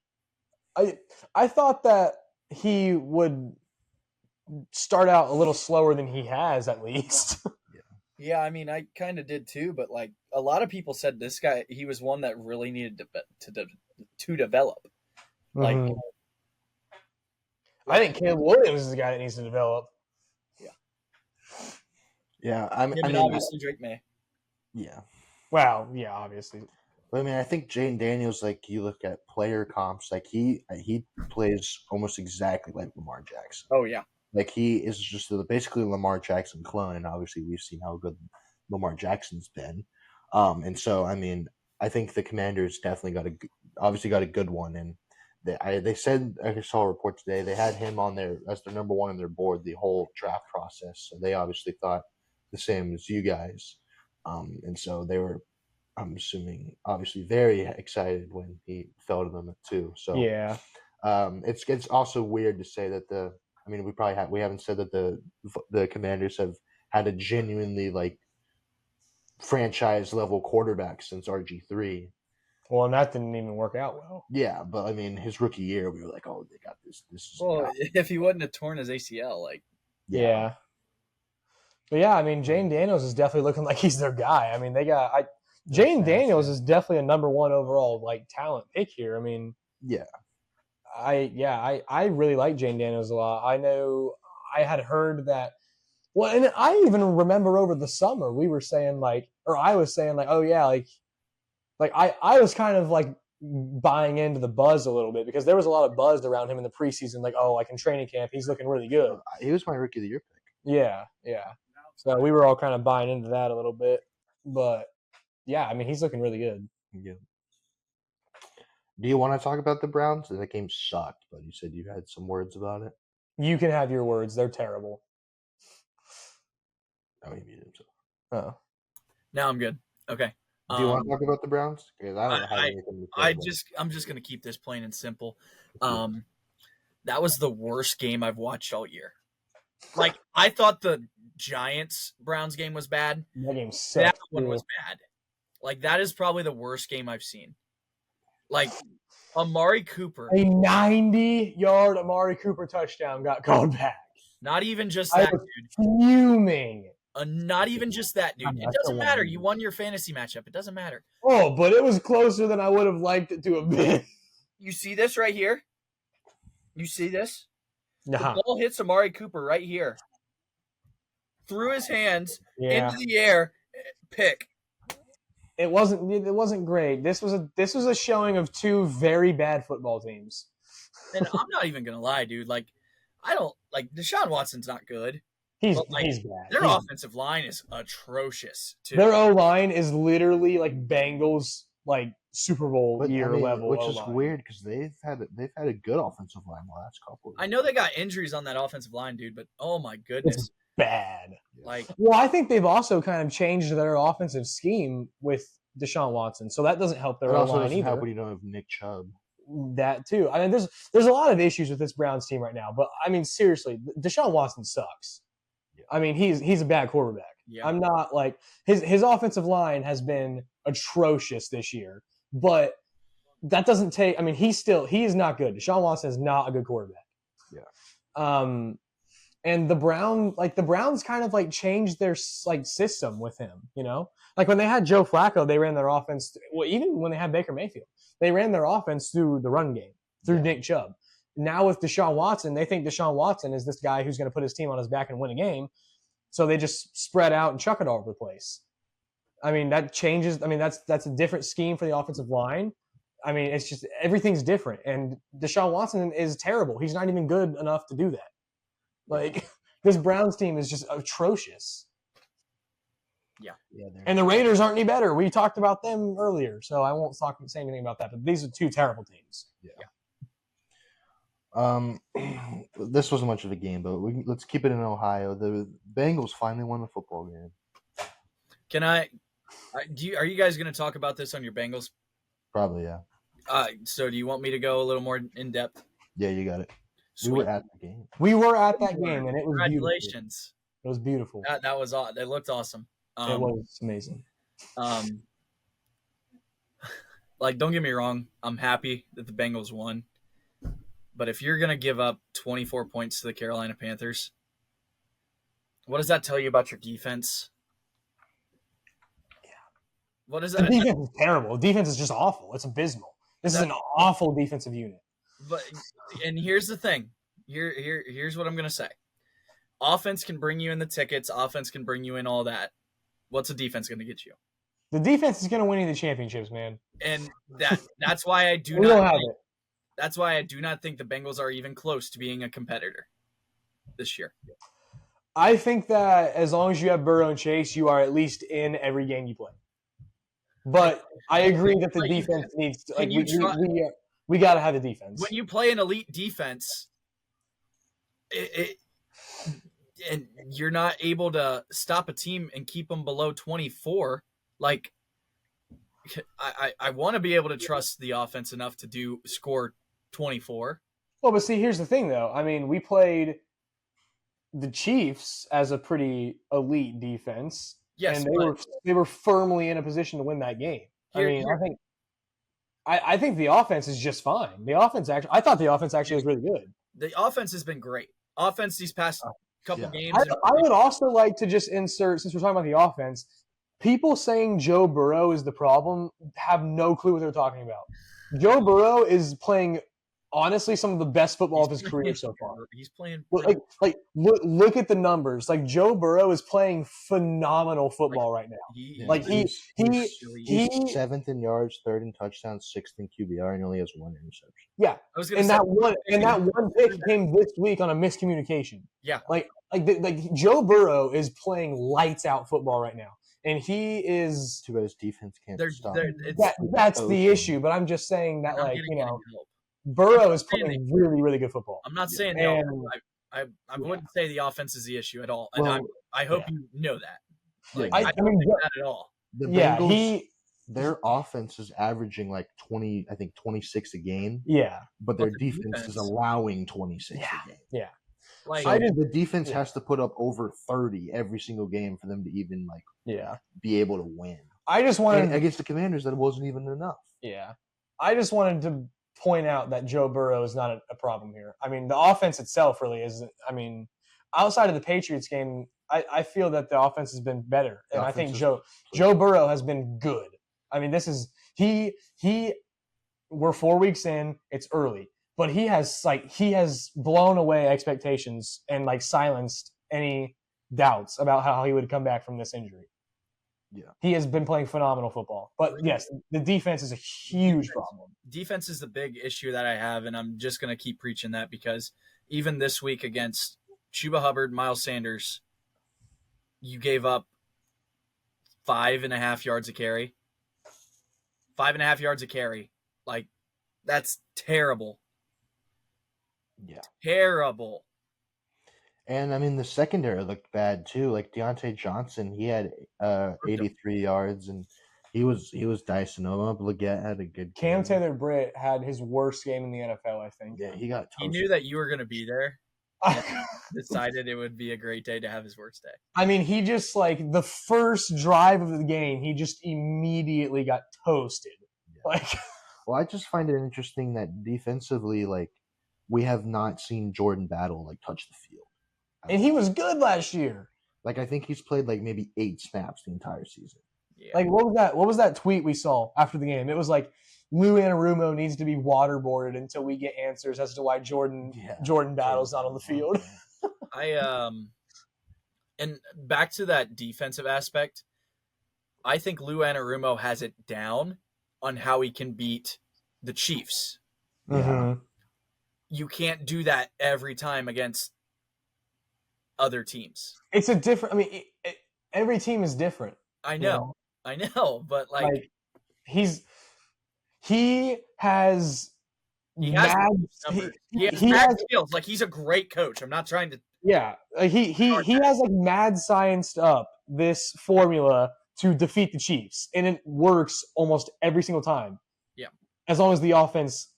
I mean, I thought that he would start out a little slower than he has, at least. yeah, I mean, I kind of did too, but like a lot of people said this guy, he was one that really needed to develop. Like, Mhm. I think Caleb Williams is the guy that needs to develop. Yeah, him and obviously Drake May. yeah. Well, yeah, obviously. But I mean, I think Jayden Daniels, like you look at player comps, like he plays almost exactly like Lamar Jackson. Oh yeah, Like he is just basically a Lamar Jackson clone, and obviously we've seen how good Lamar Jackson's been. And so I mean, I think the Commanders definitely got a good one, and they said I saw a report today they had him on there as their number one on their board the whole draft process. So they obviously thought the same as you guys, and so they were. I'm assuming obviously very excited when he fell to them too. So Yeah. it's also weird to say that I mean, we haven't said that the Commanders have had a genuinely like franchise level quarterback since RG3. Well, and that didn't even work out well. Yeah, but I mean, his rookie year, we were like, oh, they got this. This is well, if he wouldn't have torn his ACL, like, Yeah. But yeah, I mean, Jayden Daniels is definitely looking like he's their guy. I mean, Jayden Daniels is definitely a number one overall like talent pick here. I mean, yeah, I really like Jayden Daniels a lot. I know I had heard that. Well, and I even remember over the summer we were saying like, or I was saying like, oh yeah, like I was kind of like buying into the buzz a little bit because there was a lot of buzz around him in the preseason. Like, oh, like in training camp, he's looking really good. he was my rookie of the year pick. Yeah. So we were all kind of buying into that a little bit, but yeah, I mean, he's looking really good. Yeah. Do you want to talk about the Browns? The game sucked, but you said you had some words about it. You can have your words. They're terrible. Oh, he muted himself. Oh. now I'm good. Okay. Do you want to talk about the Browns? Because I don't have I- anything to say. I'm just gonna keep this plain and simple. That was the worst game I've watched all year. Like I thought the Giants Browns game was bad. That game sucked. That one was bad. Like that is probably the worst game I've seen. Like Amari Cooper. A 90-yard Amari Cooper touchdown got called back. Not even just I that, was dude. fuming. Not even just that, dude. It doesn't matter. You won your fantasy matchup. It doesn't matter. Oh, but it was closer than I would have liked it to have been. You see this right here? You see this? Nah. The ball hits Amari Cooper right here. Through his hands, Yeah. into the air, pick. It wasn't great. This was a showing of two very bad football teams. And I'm not even gonna lie, dude. Like, I don't like Deshaun Watson's not good. He's But, bad. Their offensive line is atrocious too. Their O line is literally like Bengals like Super Bowl year level, which O-line. is weird because they've had a good offensive line the last couple. I know they got injuries on that offensive line, dude, but oh my goodness, It's bad. like Well, I think they've also kind of changed their offensive scheme with Deshaun Watson, so that doesn't help their It O also line doesn't either. help when you don't have Nick Chubb. That too. I mean, there's a lot of issues with this Browns team right now, but I mean, seriously, Deshaun Watson sucks. Yeah. I mean, he's a bad quarterback. yeah. I'm not like his offensive line has been atrocious this year, but that doesn't take. I mean, he is not good. Deshaun Watson is not a good quarterback. Yeah. And the Browns kind of like changed their like system with him. You know, like when they had Joe Flacco, they ran their offense. Well, even when they had Baker Mayfield, they ran their offense through the run game through Nick Chubb. Now with Deshaun Watson, they think Deshaun Watson is this guy who's going to put his team on his back and win a game. So they just spread out and chuck it all over the place. I mean, that changes. I mean, that's a different scheme for the offensive line. I mean, it's just everything's different. And Deshaun Watson is terrible. He's not even good enough to do that. Like, this Browns team is just atrocious. Yeah. And the Raiders aren't any better. We talked about them earlier, so I won't say anything about that. But these are two terrible teams. This wasn't much of a game, but let's keep it in Ohio. The Bengals finally won the football game. Can I are you guys going to talk about this on your Bengals? Probably, yeah. So do you want me to go a little more in depth? Yeah, you got it. We Sweet. were at the game. We were at that game, and it was beautiful. Congratulations. It was beautiful. That was It looked awesome. It was amazing. Like, don't get me wrong, I'm happy that the Bengals won. But if you're going to give up 24 points to the Carolina Panthers, what does that tell you about your defense? Yeah. What is that? The defense is terrible. The defense is just awful. It's abysmal. This is an awful defensive unit. And here's the thing. Here's what I'm going to say. Offense can bring you in the tickets. Offense can bring you in all that. What's the defense going to get you? The defense is going to win you the championships, man. And that's why I do we not don't have think, it. That's why I do not think the Bengals are even close to being a competitor this year. I think that as long as you have Burrow and Chase, you are at least in every game you play. But I agree that the defense needs to, we got to have the defense. When you play an elite defense, and you're not able to stop a team and keep them below 24, like I want to be able to trust the offense enough to score 24. Well, but see, here's the thing, though. I mean, we played the Chiefs as a pretty elite defense. Yes, and they were firmly in a position to win that game. I think the offense is just fine. I thought the offense actually was really good. The offense has been great. Offense these past couple games. I would also like to just insert, since we're talking about the offense, people saying Joe Burrow is the problem have no clue what they're talking about. Joe Burrow is playing, honestly, some of the best football of his career so far. He's playing look at the numbers. Like, Joe Burrow is playing phenomenal football right now. He's 7th in yards, 3rd in touchdowns, 6th in QBR, and only has 1 interception. Yeah, that one pick came this week on a miscommunication. Yeah, like Joe Burrow is playing lights out football right now. And he is. Too bad his defense can't stop. That's the issue. But I'm just saying that, Burrow is playing really, really good football. I'm not saying I wouldn't say the offense is the issue at all, and I hope you know that. I don't think that at all. The Bengals, their offense is averaging 26 a game. Yeah, but their defense is allowing 26 a game. Yeah. The defense has to put up over 30 every single game for them to even be able to win. I just wanted against the Commanders that it wasn't even enough. Yeah, I just wanted to point out that Joe Burrow is not a problem here. I mean, the offense itself really isn't. I mean, outside of the Patriots game, I feel that the offense has been better, and I think Joe Burrow has been good. I mean, this is we're 4 weeks in. It's early. But he has blown away expectations and silenced any doubts about how he would come back from this injury. Yeah. He has been playing phenomenal football. But yes, the defense is a huge problem. Defense is the big issue that I have, and I'm just going to keep preaching that because even this week against Chuba Hubbard, Miles Sanders, you gave up 5.5 yards a carry. 5.5 yards a carry. That's terrible. Yeah. Terrible. And I mean the secondary looked bad too. Deontay Johnson, he had 83 yards and he was dicing them up. Leggett had a good game. Cam Taylor-Britt had his worst game in the NFL, I think. Yeah, he got toasted. He knew that you were going to be there. Decided it would be a great day to have his worst day. I mean, he just the first drive of the game, he just immediately got toasted. Yeah. Well, I just find it interesting that defensively, we have not seen Jordan Battle touch the field. And he was good last year. I think he's played maybe 8 snaps the entire season. Yeah. What was that tweet we saw after the game? It was Lou Anarumo needs to be waterboarded until we get answers as to why Jordan Battle's not on the field. And back to that defensive aspect, I think Lou Anarumo has it down on how he can beat the Chiefs. Mm-hmm. You can't do that every time against other teams. It's a different. I mean, every team is different. I know, but he has mad skills. He's a great coach. I'm not trying to. Yeah, he has mad scienced up this formula to defeat the Chiefs, and it works almost every single time. Yeah. As long as the offense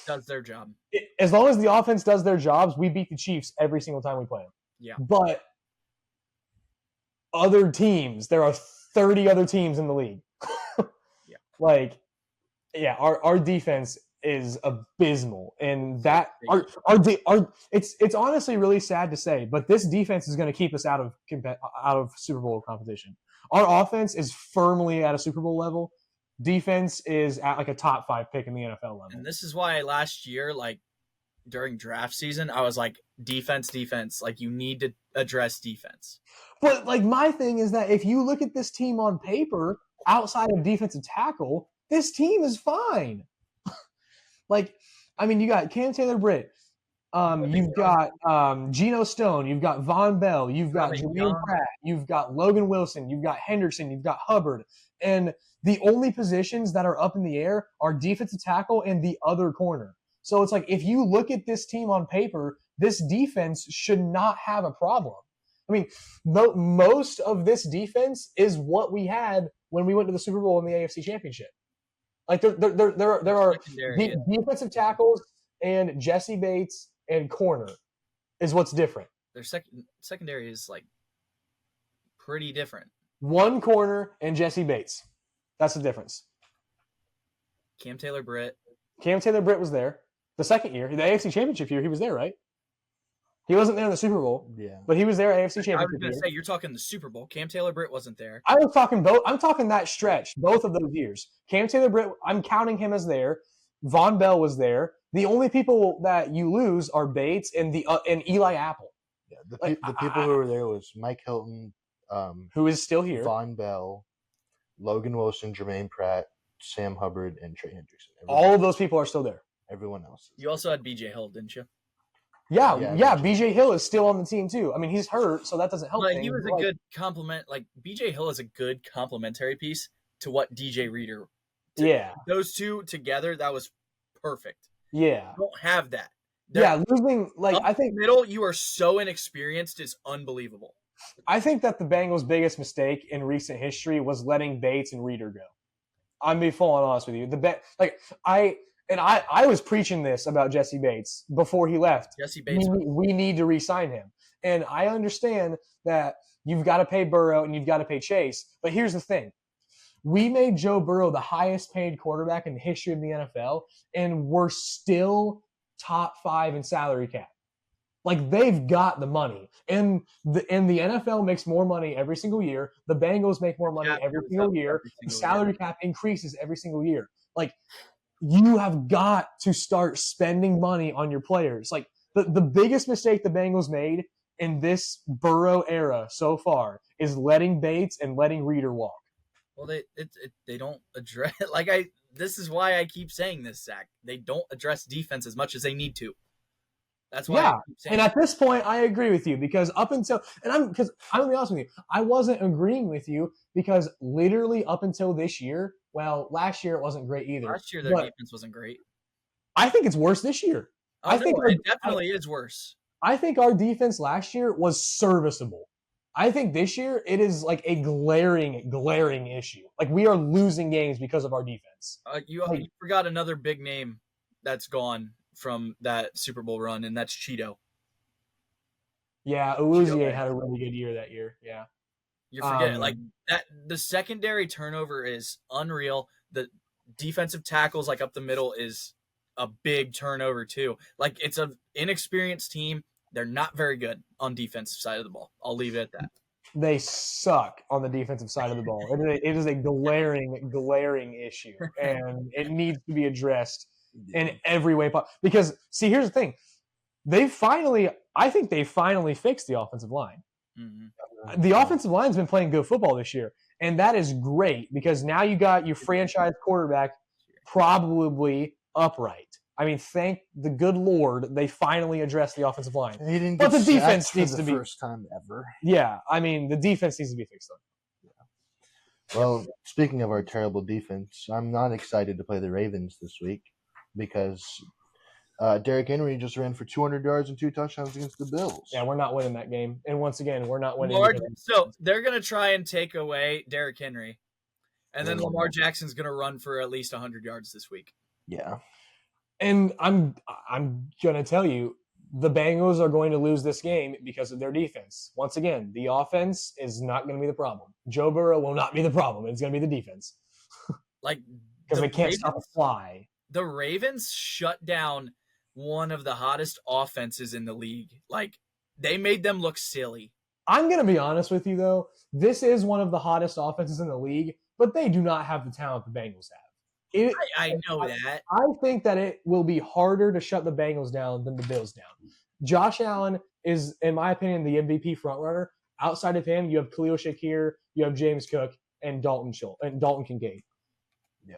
does their job. As long as the offense does their jobs, we beat the Chiefs every single time we play them. Yeah. But other teams, there are 30 other teams in the league. Yeah. Our defense is abysmal, and that it's honestly really sad to say, but this defense is going to keep us out of Super Bowl competition. Our offense is firmly at a Super Bowl level. Defense is at like a top 5 pick in the NFL level. And this is why last year, like during draft season, I was like, defense. Like you need to address defense. But like my thing is that if you look at this team on paper, outside of defensive tackle, this team is fine. Like, I mean, you got Cam Taylor-Britt, you've got Geno Stone, you've got Von Bell, you've got Jermaine Pratt, you've got Logan Wilson, you've got Henderson, you've got Hubbard, and the only positions that are up in the air are defensive tackle and the other corner. So it's like if you look at this team on paper, this defense should not have a problem. I mean, most of this defense is what we had when we went to the Super Bowl in the AFC Championship. Like there are defensive tackles and Jesse Bates and corner is what's different. Their secondary is like pretty different. One corner and Jesse Bates. That's the difference. Cam Taylor-Britt was there. The second year, the AFC Championship year, he was there, right? He wasn't there in the Super Bowl. Yeah. But he was there AFC Championship. I was going to say, you're talking the Super Bowl. Cam Taylor-Britt wasn't there. I was talking both. I'm talking that stretch, both of those years. Cam Taylor-Britt, I'm counting him as there. Von Bell was there. The only people that you lose are Bates and Eli Apple. Yeah, the people who were there was Mike Hilton, who is still here, Von Bell, Logan Wilson, Jermaine Pratt, Sam Hubbard, and Trey Hendrickson. All of those people are still there. Everyone else. You also had BJ Hill, didn't you? Yeah. BJ Hill is still on the team too. I mean, he's hurt, so that doesn't help. But he was a good compliment. Like BJ Hill is a good complementary piece to what DJ Reader. Those two together, that was perfect. Yeah. You don't have that. Losing I think middle, you are so inexperienced, is unbelievable. I think that the Bengals' biggest mistake in recent history was letting Bates and Reader go. I'm being full on honest with you. I was preaching this about Jesse Bates before he left. Jesse Bates. We need to re-sign him. And I understand that you've got to pay Burrow and you've got to pay Chase. But here's the thing. We made Joe Burrow the highest paid quarterback in the history of the NFL, and we're still top 5 in salary cap. Like, they've got the money. And the NFL makes more money every single year. The Bengals make more money every single year. The salary cap increases every single year. Like, you have got to start spending money on your players. Like, the biggest mistake the Bengals made in this Burrow era so far is letting Bates and letting Reader walk. Well, they don't address this is why I keep saying this, Zach. They don't address defense as much as they need to. That's why. I keep saying at this point, I agree with you because I'm gonna be honest with you, I wasn't agreeing with you because literally up until this year, well, last year it wasn't great either. Last year their defense wasn't great. I think it's worse this year. I think it definitely is worse. I think our defense last year was serviceable. I think this year it is like a glaring issue. Like, we are losing games because of our defense. You forgot another big name that's gone from that Super Bowl run, and that's Cheeto. Yeah, Awuzie had a really good year that year. Yeah. You're forgetting that the secondary turnover is unreal. The defensive tackles up the middle is a big turnover too. Like, it's an inexperienced team. They're not very good on defensive side of the ball. I'll leave it at that. They suck on the defensive side of the ball. It is a glaring issue, and it needs to be addressed in every way possible. Because, see, here's the thing. I think they finally fixed the offensive line. Mm-hmm. The offensive line's been playing good football this year, and that is great because now you got your franchise quarterback probably upright. I mean, thank the good Lord they finally addressed the offensive line. He didn't get but the defense needs to be first time ever. Yeah, I mean, the defense needs to be fixed though. Yeah. Well, speaking of our terrible defense, I'm not excited to play the Ravens this week because Derrick Henry just ran for 200 yards and 2 touchdowns against the Bills. Yeah, we're not winning that game. And once again, we're not winning. So they're going to try and take away Derrick Henry. And then Lamar Jackson's going to run for at least 100 yards this week. Yeah. And I'm going to tell you, the Bengals are going to lose this game because of their defense. Once again, the offense is not going to be the problem. Joe Burrow will not be the problem. It's going to be the defense. Because they can't stop a fly. The Ravens shut down one of the hottest offenses in the league. They made them look silly. I'm going to be honest with you, though. This is one of the hottest offenses in the league, but they do not have the talent the Bengals have. I know that. I think that it will be harder to shut the Bengals down than the Bills down. Josh Allen is, in my opinion, the MVP frontrunner. Outside of him, you have Khalil Shakir, you have James Cook, and Dalton Kincaid. Yeah.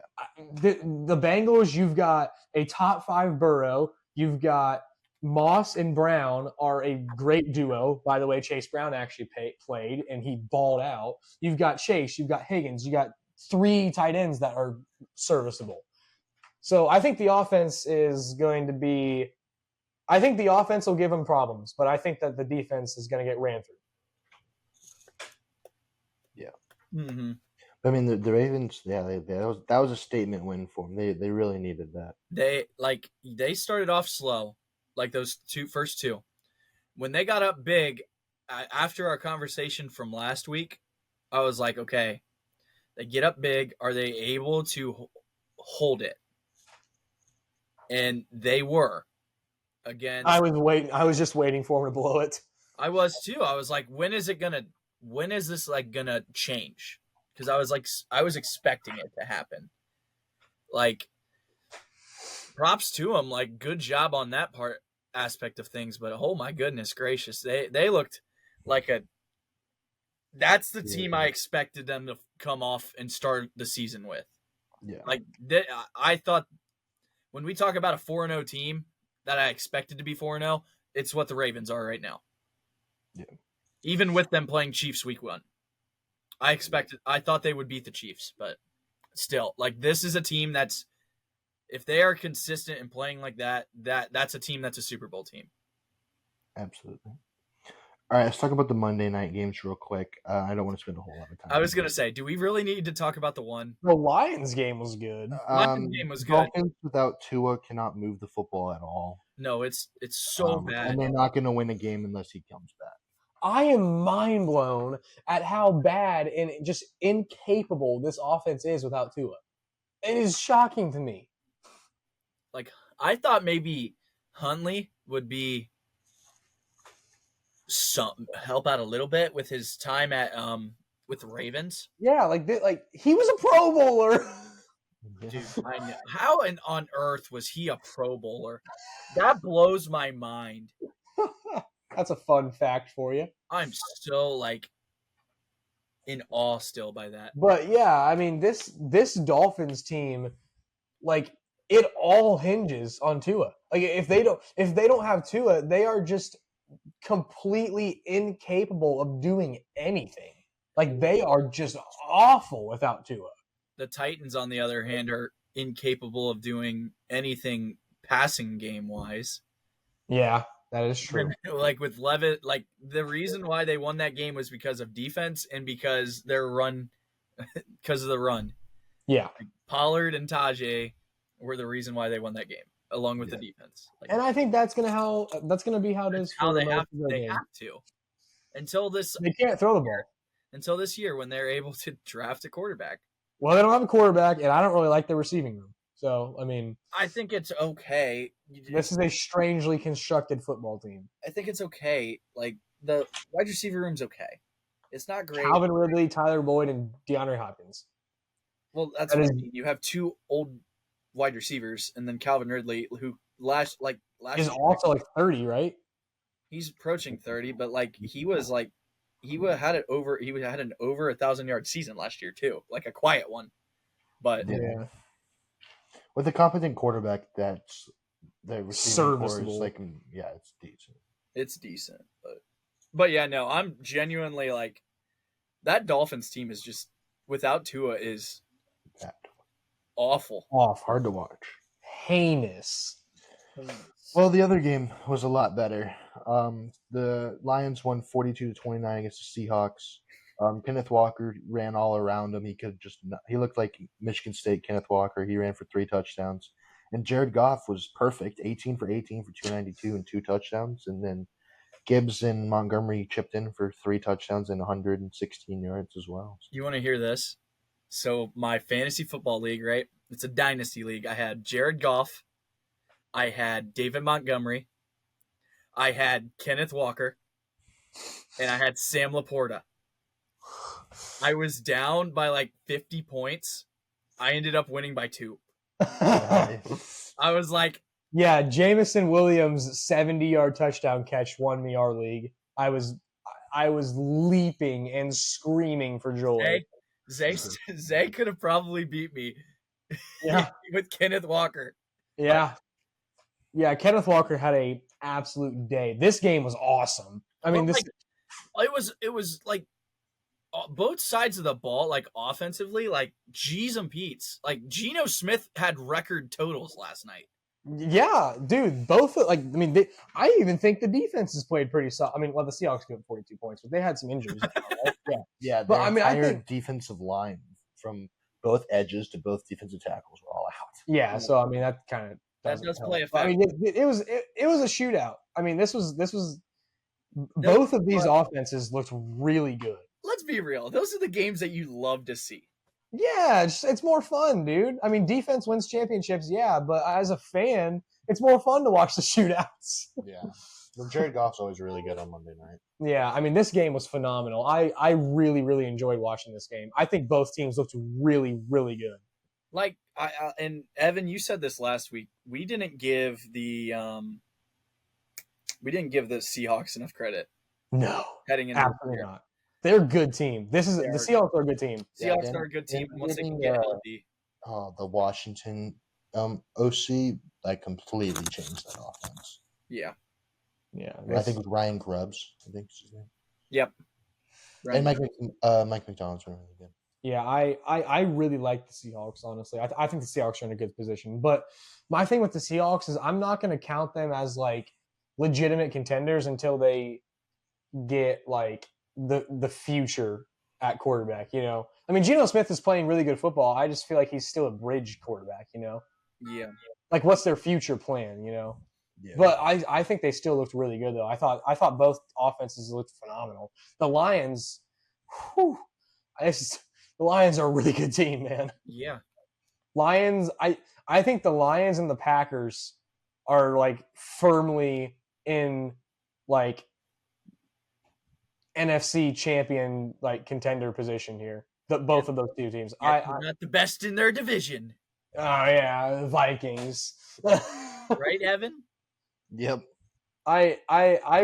The Bengals, you've got a top 5 Burrow. You've got Moss and Brown are a great duo. By the way, Chase Brown actually played, and he balled out. You've got Chase. You've got Higgins. You got 3 tight ends that are serviceable. So I think the offense is going to be – I think the offense will give them problems, but I think that the defense is going to get ran through. Yeah. Mm-hmm. I mean, the Ravens, that was a statement win for them. They really needed that. They started off slow, like those first two. When they got up big, after our conversation from last week, I was like, okay, they get up big. Are they able to hold it? And they were. Again, I was just waiting for them to blow it. I was too. I was like, when is this gonna change? Because I was expecting it to happen. Props to them. Good job on that aspect of things. But oh my goodness gracious, they looked like that's the team I expected them to come off and start the season with. Yeah. I thought when we talk about a 4-0 team that I expected to be 4-0, it's what the Ravens are right now. Yeah. Even with them playing Chiefs week 1. I thought they would beat the Chiefs, but still, this is a team that's, if they are consistent in playing like that's a team that's a Super Bowl team. Absolutely. All right, let's talk about the Monday night games real quick. I don't want to spend a whole lot of time. I was going to say, do we really need to talk about the one? The Lions game was good. Lions game was good. Dolphins without Tua cannot move the football at all. No, it's so bad. And they're not going to win a game unless he comes back. I am mind blown at how bad and just incapable this offense is without Tua. It is shocking to me. I thought maybe Huntley would be help out a little bit with his time at with the Ravens. Yeah, he was a Pro Bowler. Dude, I know. How on earth was he a Pro Bowler? That blows my mind. That's a fun fact for you. I'm so in awe still by that. But yeah, I mean this Dolphins team, it all hinges on Tua. If they don't have Tua, they are just completely incapable of doing anything. They are just awful without Tua. The Titans, on the other hand, are incapable of doing anything passing game wise. Yeah. That is true. With Levitt, the reason why they won that game was because of defense and because of the run. Yeah. Pollard and Tajay were the reason why they won that game, along with the defense. And I think that's gonna be how it is. How they have to until this. They can't throw the ball until this year when they're able to draft a quarterback. Well, they don't have a quarterback, and I don't really like the receiving room. So, I mean, I think it's okay. This is a strangely constructed football team. I think it's okay. The wide receiver room's okay. It's not great. Calvin Ridley, Tyler Boyd, and DeAndre Hopkins. Well, that's what I mean. You have 2 old wide receivers, and then Calvin Ridley, who last is also 30, right? He's approaching 30, but he had an over 1,000-yard season last year too, a quiet one. But yeah. With a competent quarterback, that's the receiving core is it's decent. It's decent, but yeah, no, I'm genuinely that Dolphins team is just without Tua is bad. Awful. Awful. Hard to watch. Heinous. Well, the other game was a lot better. The Lions won 42-29 against the Seahawks. Kenneth Walker ran all around him. He looked like Michigan State Kenneth Walker. He ran for 3 touchdowns. And Jared Goff was perfect, 18 for 18 for 292 and 2 touchdowns. And then Gibbs and Montgomery chipped in for 3 touchdowns and 116 yards as well. You want to hear this? So my fantasy football league, right? It's a dynasty league. I had Jared Goff. I had David Montgomery. I had Kenneth Walker. And I had Sam Laporta. I was down by like 50 points. I ended up winning by 2. I was like, yeah, Jamison Williams' 70-yard touchdown catch won me our league. I was leaping and screaming for joy. Zay could have probably beat me. Yeah. With Kenneth Walker. Yeah. Yeah, Kenneth Walker had a absolute day. This game was awesome. I mean, it was like both sides of the ball, like offensively, like G's and Pete's. Like Geno Smith had record totals last night. Yeah, dude. Both I even think the defenses played pretty solid. I mean, well, the Seahawks got 42 points, but they had some injuries. Right? Yeah. But I think defensive line from both edges to both defensive tackles were all out. Yeah, so I mean that kind of does play a factor. I mean, it was a shootout. I mean, this was both of these offenses looked really good. Let's be real; those are the games that you love to see. Yeah, it's more fun, dude. I mean, defense wins championships, yeah, but as a fan, it's more fun to watch the shootouts. Yeah. Well, Jared Goff's always really good on Monday night. Yeah, I mean, this game was phenomenal. I really, really enjoyed watching this game. I think both teams looked really, really good. Like, and Evan, you said this last week. We didn't give the Seahawks enough credit. No, heading into absolutely not. They're a good team. The Seahawks are a good team. Seahawks are a good team once they can get healthy. The Washington OC completely changed that offense. Yeah. Yeah. I think with Ryan Grubbs, I think is his name. Yep. And Mike McDonald's were really good. Yeah, I really like the Seahawks, honestly. I think the Seahawks are in a good position. But my thing with the Seahawks is I'm not going to count them as legitimate contenders until they get the future at quarterback, I mean, Geno Smith is playing really good football. I just feel like he's still a bridge quarterback, Yeah. What's their future plan, Yeah. But I think they still looked really good though. I thought both offenses looked phenomenal. The Lions, the Lions are a really good team, man. Yeah. Lions, I think the Lions and the Packers are firmly in NFC champion contender position here. Both of those two teams. They're not the best in their division. Oh yeah, Vikings. Right, Evan? Yep. I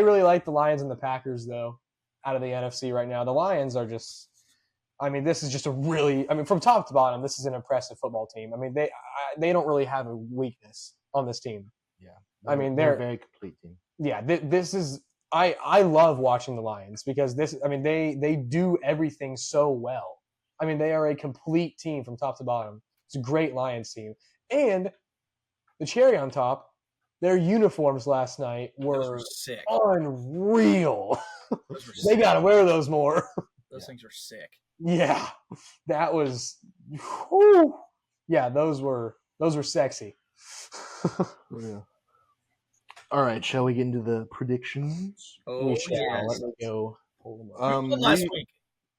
really like the Lions and the Packers though, out of the NFC right now. The Lions are just this is just from top to bottom, this is an impressive football team. I mean, they don't really have a weakness on this team. Yeah. They're a very complete team. Yeah, this is I love watching the Lions because they do everything so well. I mean, they are a complete team from top to bottom. It's a great Lions team. And the cherry on top, their uniforms last night were sick. Unreal. They got to wear those more. Those things are sick. Yeah. That was whew. Yeah, those were sexy. Yeah. All right, shall we get into the predictions? Oh, yeah. Let me go. Last week.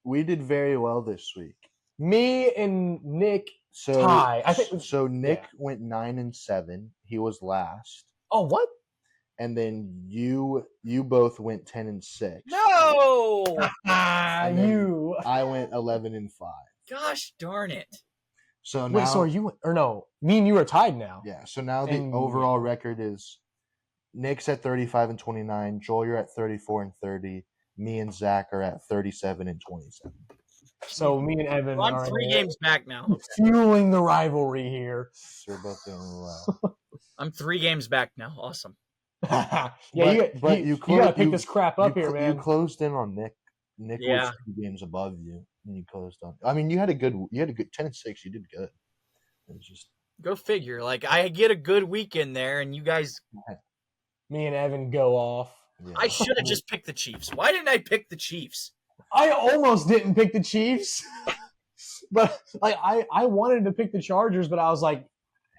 We did very well this week. Me and Nick tie. I think so. Nick went 9-7. He was last. Oh, what? And then you both went 10-6. No. You. I went 11-5. Gosh darn it. So now, wait, so are you or no? Me and you are tied now. Yeah. So now the overall record is Nick's at 35-29. Joel, you're at 34-30. Me and Zach are at 37-27. So me and Evan are 3 games back now. Fueling the rivalry here. So we're both doing well. I'm 3 games back now. Awesome. You gotta pick this crap up here, man. You closed in on Nick. Nick was 2 games above you, and you closed on. I mean, you had a good 10-6. You did good. It was just Go figure. Like, I get a good weekend there, and you guys. Me and Evan go off. Yeah. I should have just picked the Chiefs. Why didn't I pick the Chiefs? I almost didn't pick the Chiefs, but like I wanted to pick the Chargers, but I was like,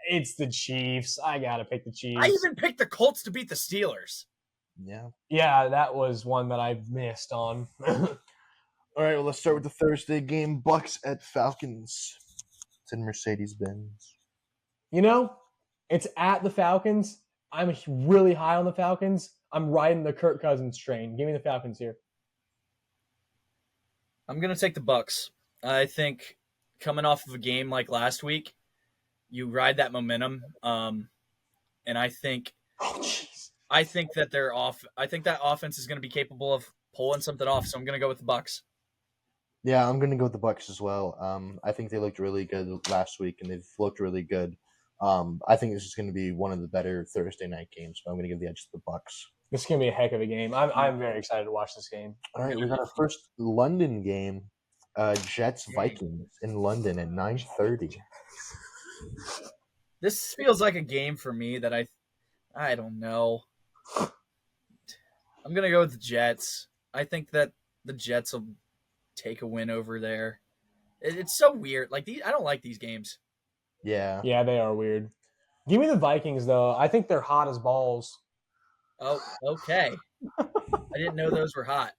it's the Chiefs. I gotta pick the Chiefs. I even picked the Colts to beat the Steelers. Yeah. Yeah, that was one that I missed on. All right, well, let's start with the Thursday game. Bucks at Falcons. It's in Mercedes-Benz. It's at the Falcons. I'm really high on the Falcons. I'm riding the Kirk Cousins train. Give me the Falcons here. I'm gonna take the Bucks. I think coming off of a game like last week, you ride that momentum, and I think Oh, jeez. that they're off. I think that offense is going to be capable of pulling something off. So I'm going to go with the Bucks. Yeah, I'm going to go with the Bucks as well. I think they looked really good last week, and they've looked really good. I think this is going to be one of the better Thursday night games, but I'm going to give the edge to the Bucks. This is gonna be a heck of a game. I'm very excited to watch this game. All right, we got our first London game, Jets Vikings in London at 9:30. This feels like a game for me that I don't know. I'm going to go with the Jets. I think that the Jets will take a win over there. It's so weird. Like I don't like these games. Yeah. Yeah, they are weird. Give me the Vikings though. I think they're hot as balls. Oh, okay. I didn't know those were hot.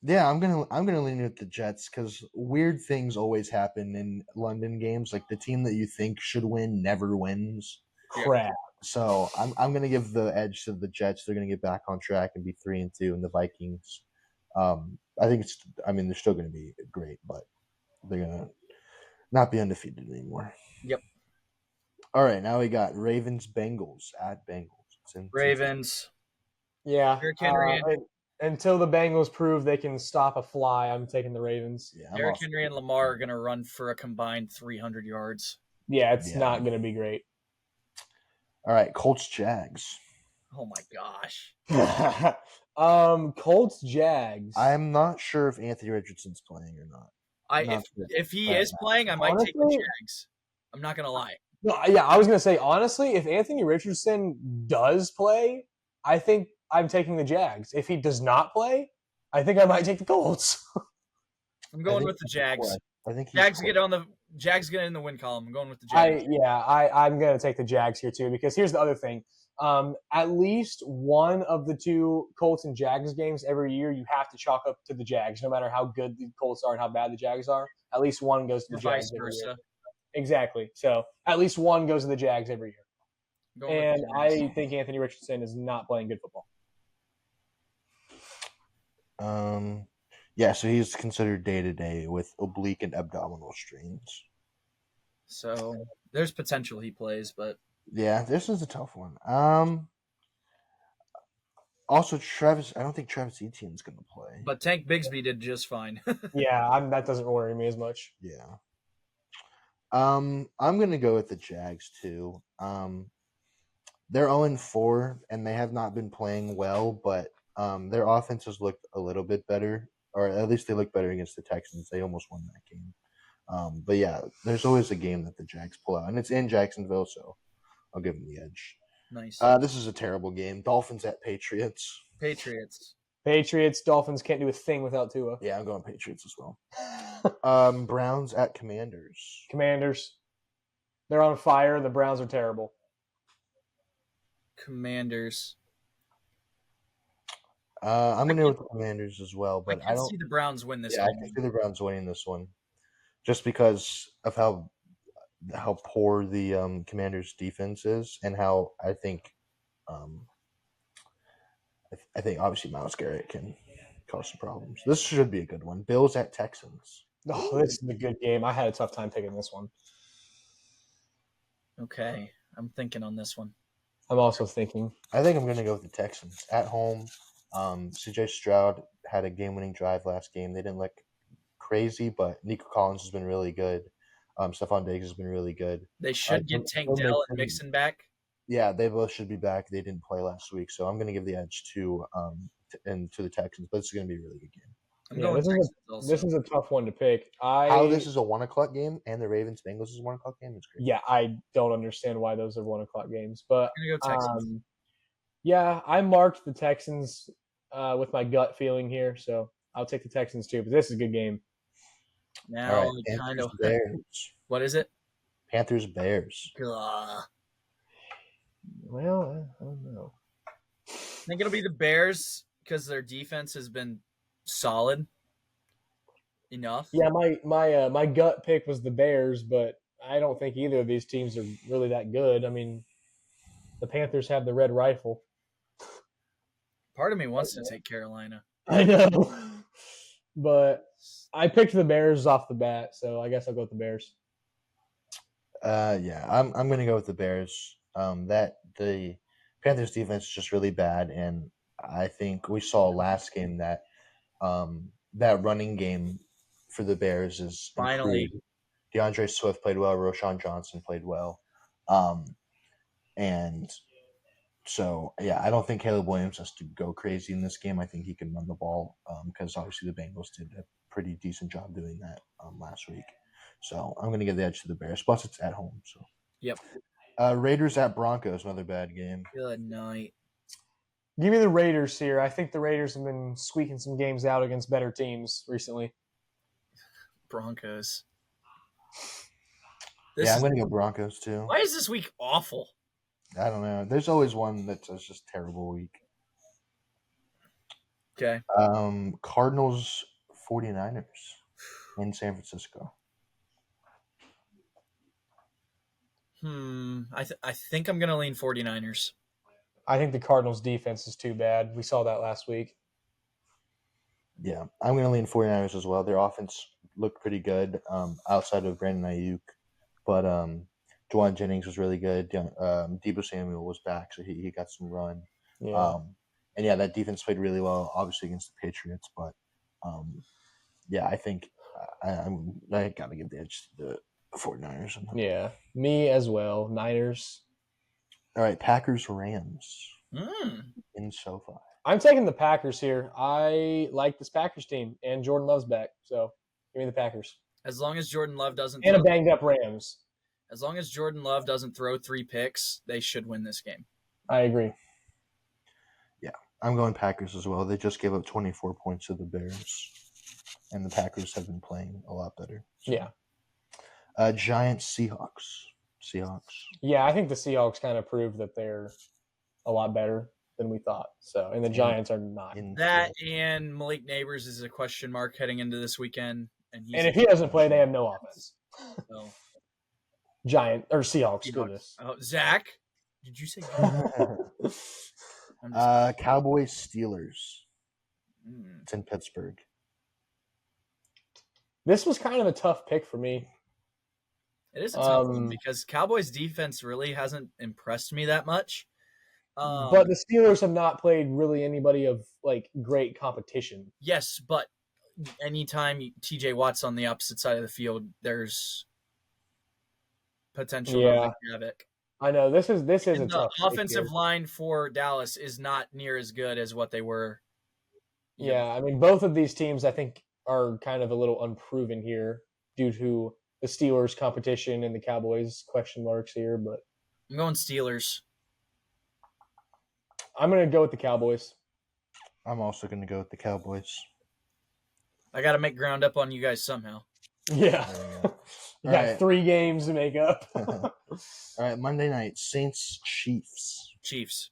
Yeah, I'm gonna lean with the Jets because weird things always happen in London games. Like the team that you think should win never wins. Crap. So I'm gonna give the edge to the Jets. They're gonna get back on track and be 3-2, and the Vikings. I think they're still gonna be great, but they're gonna not be undefeated anymore. Yep. All right, now we got Ravens Bengals at Bengals. Ravens. Yeah. Derrick Henry until the Bengals prove they can stop a fly, I'm taking the Ravens. Yeah, Derrick Henry and Lamar are going to run for a combined 300 yards. Yeah, it's not going to be great. All right, Colts Jags. Oh my gosh. Colts Jags. I'm not sure if Anthony Richardson's playing or not. If he is playing, I might take the Jags. I'm not going to lie. No, yeah, I was going to say, honestly, if Anthony Richardson does play, I think I'm taking the Jags. If he does not play, I think I might take the Colts. I'm going with the Jags. I think Jags get in the win column. I'm going with the Jags. I'm going to take the Jags here too because here's the other thing. At least one of the two Colts and Jags games every year, you have to chalk up to the Jags, no matter how good the Colts are and how bad the Jags are. At least one goes to the Jags. Vice versa. Exactly. So at least one goes to the Jags every year. And I think Anthony Richardson is not playing good football. Yeah, so he's considered day-to-day with oblique and abdominal strains. So there's potential he plays, but yeah, this is a tough one. Also, I don't think Travis Etienne's going to play. But Tank Bigsby did just fine. Yeah, that doesn't worry me as much. Yeah. I'm going to go with the Jags too. They're 0-4 and they have not been playing well, but their offense has looked a little bit better, or at least they look better against the Texans. They almost won that game. But yeah, there's always a game that the Jags pull out, and it's in Jacksonville, so I'll give them the edge. Nice. This is a terrible game. Dolphins at Patriots. Patriots, Dolphins can't do a thing without Tua. Yeah, I'm going Patriots as well. Browns at Commanders. Commanders. They're on fire. The Browns are terrible. Commanders. I'm going to go with the Commanders as well, but I don't see the Browns win this game. I can see the Browns winning this one, just because of how poor the Commanders' defense is, and how I think obviously Myles Garrett can cause some problems. This should be a good one. Bills at Texans. Oh, this is a good game. I had a tough time picking this one. Okay, I'm thinking on this one. I'm also thinking. I think I'm going to go with the Texans at home. CJ Stroud had a game-winning drive last game. They didn't look crazy, but Nico Collins has been really good. Stephon Diggs has been really good. They should get Tank Dell and Mixon back. Yeah, they both should be back. They didn't play last week, so I'm going to give the edge to the Texans, but it's going to be a really good game. I'm Yeah, going Texans also. this is a tough one to pick. How this is a 1:00 game and the Ravens Bengals is a 1:00 game is crazy. Yeah, I don't understand why those are 1:00 games, but I'm gonna go Texans. yeah, I marked the Texans with my gut feeling here, so I'll take the Texans too. But this is a good game. Now, All right, I kind Panthers of. Bears. What is it? Panthers Bears. I Well, I don't know. think it'll be the Bears because their defense has been solid enough. Yeah, my gut pick was the Bears, but I don't think either of these teams are really that good. I mean, the Panthers have the red rifle. Part of me wants to take Carolina. I know, but I picked the Bears off the bat, so I guess I'll go with the Bears. Yeah, I'm gonna go with the Bears. That the Panthers defense is just really bad, and I think we saw last game that that running game for the Bears is Finally. improved. DeAndre Swift played well. Roshan Johnson played well, and so yeah, I don't think Caleb Williams has to go crazy in this game. I think he can run the ball because obviously the Bengals did a pretty decent job doing that last week. So I'm going to give the edge to the Bears. Plus, it's at home. So Yep. Raiders at Broncos, another bad game. Good night. Give me the Raiders here. I think the Raiders have been squeaking some games out against better teams recently. Broncos. I'm going to go Broncos too. Why is this week awful? I don't know. There's always one that's just terrible week. Okay. Cardinals 49ers in San Francisco. I think I'm going to lean 49ers. I think the Cardinals defense is too bad. We saw that last week. Yeah, I'm going to lean 49ers as well. Their offense looked pretty good outside of Brandon Ayuk. But Juwan Jennings was really good. Deebo Samuel was back, so he got some run. Yeah. And yeah, that defense played really well, obviously against the Patriots. But yeah, I think I got to give the edge to the 49ers. Yeah, me as well. Niners. All right, Packers Rams in SoFi. I'm taking the Packers here. I like this Packers team, and Jordan Love's back, so give me the Packers. As long as Jordan Love doesn't and a banged up Rams. As long as Jordan Love doesn't throw 3 picks, they should win this game. I agree. Yeah, I'm going Packers as well. They just gave up 24 points to the Bears, and the Packers have been playing a lot better. So. Yeah. Giants Seahawks. Yeah, I think the Seahawks kind of proved that they're a lot better than we thought. So, and the Giants are not. That and Malik Neighbors is a question mark heading into this weekend. And if he doesn't play, they have no offense. So. Giant or Seahawks. Screw this. Oh, Zach, did you say? Cowboys Steelers. It's in Pittsburgh. This was kind of a tough pick for me. It is a tough one because Cowboys defense really hasn't impressed me that much. But the Steelers have not played really anybody of like great competition. Yes, but anytime TJ Watt's on the opposite side of the field, there's potential of havoc. I know this is a tough. The offensive line for Dallas is not near as good as what they were. Yeah, I mean both of these teams I think are kind of a little unproven here due to the Steelers' competition and the Cowboys question marks here, but I'm going Steelers. I'm going to go with the Cowboys. I'm also going to go with the Cowboys. I got to make ground up on you guys somehow. Yeah. You got 3 games to make up. All right, Monday night, Saints Chiefs.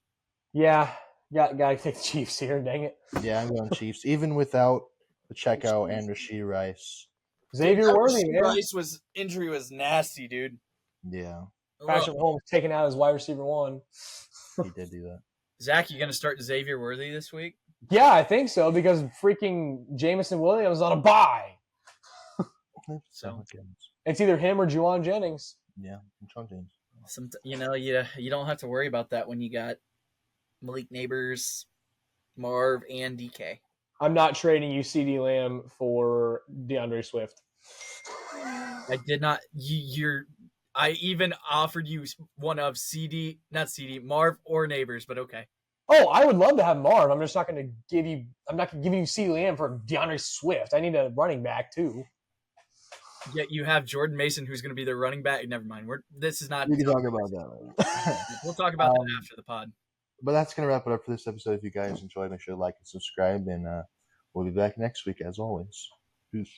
Yeah, got to take the Chiefs here, dang it. Yeah, I'm going Chiefs. Even without the checkout and Rashee Rice. Xavier Worthy, man. Rice injury was nasty, dude. Yeah. Patrick Mahomes taking out his wide receiver 1. He did do that. Zach, you going to start Xavier Worthy this week? Yeah, I think so because freaking Jameson Williams on a bye. So it's either him or Juwan Jennings. Yeah, Juwan Jennings. You don't have to worry about that when you got Malik Neighbors, Marv, and DK. I'm not trading you CeeDee Lamb for DeAndre Swift. I did not. I even offered you one of Marv or Neighbors, but okay. Oh, I would love to have Marv. I'm just not going to give you. I'm not giving you CeeDee Lamb for DeAndre Swift. I need a running back too. Yet you have Jordan Mason, who's going to be their running back. Never mind. This is not. We can talk about that later. We'll talk about that after the pod. But that's going to wrap it up for this episode. If you guys enjoyed, make sure to like and subscribe. And we'll be back next week, as always. Peace.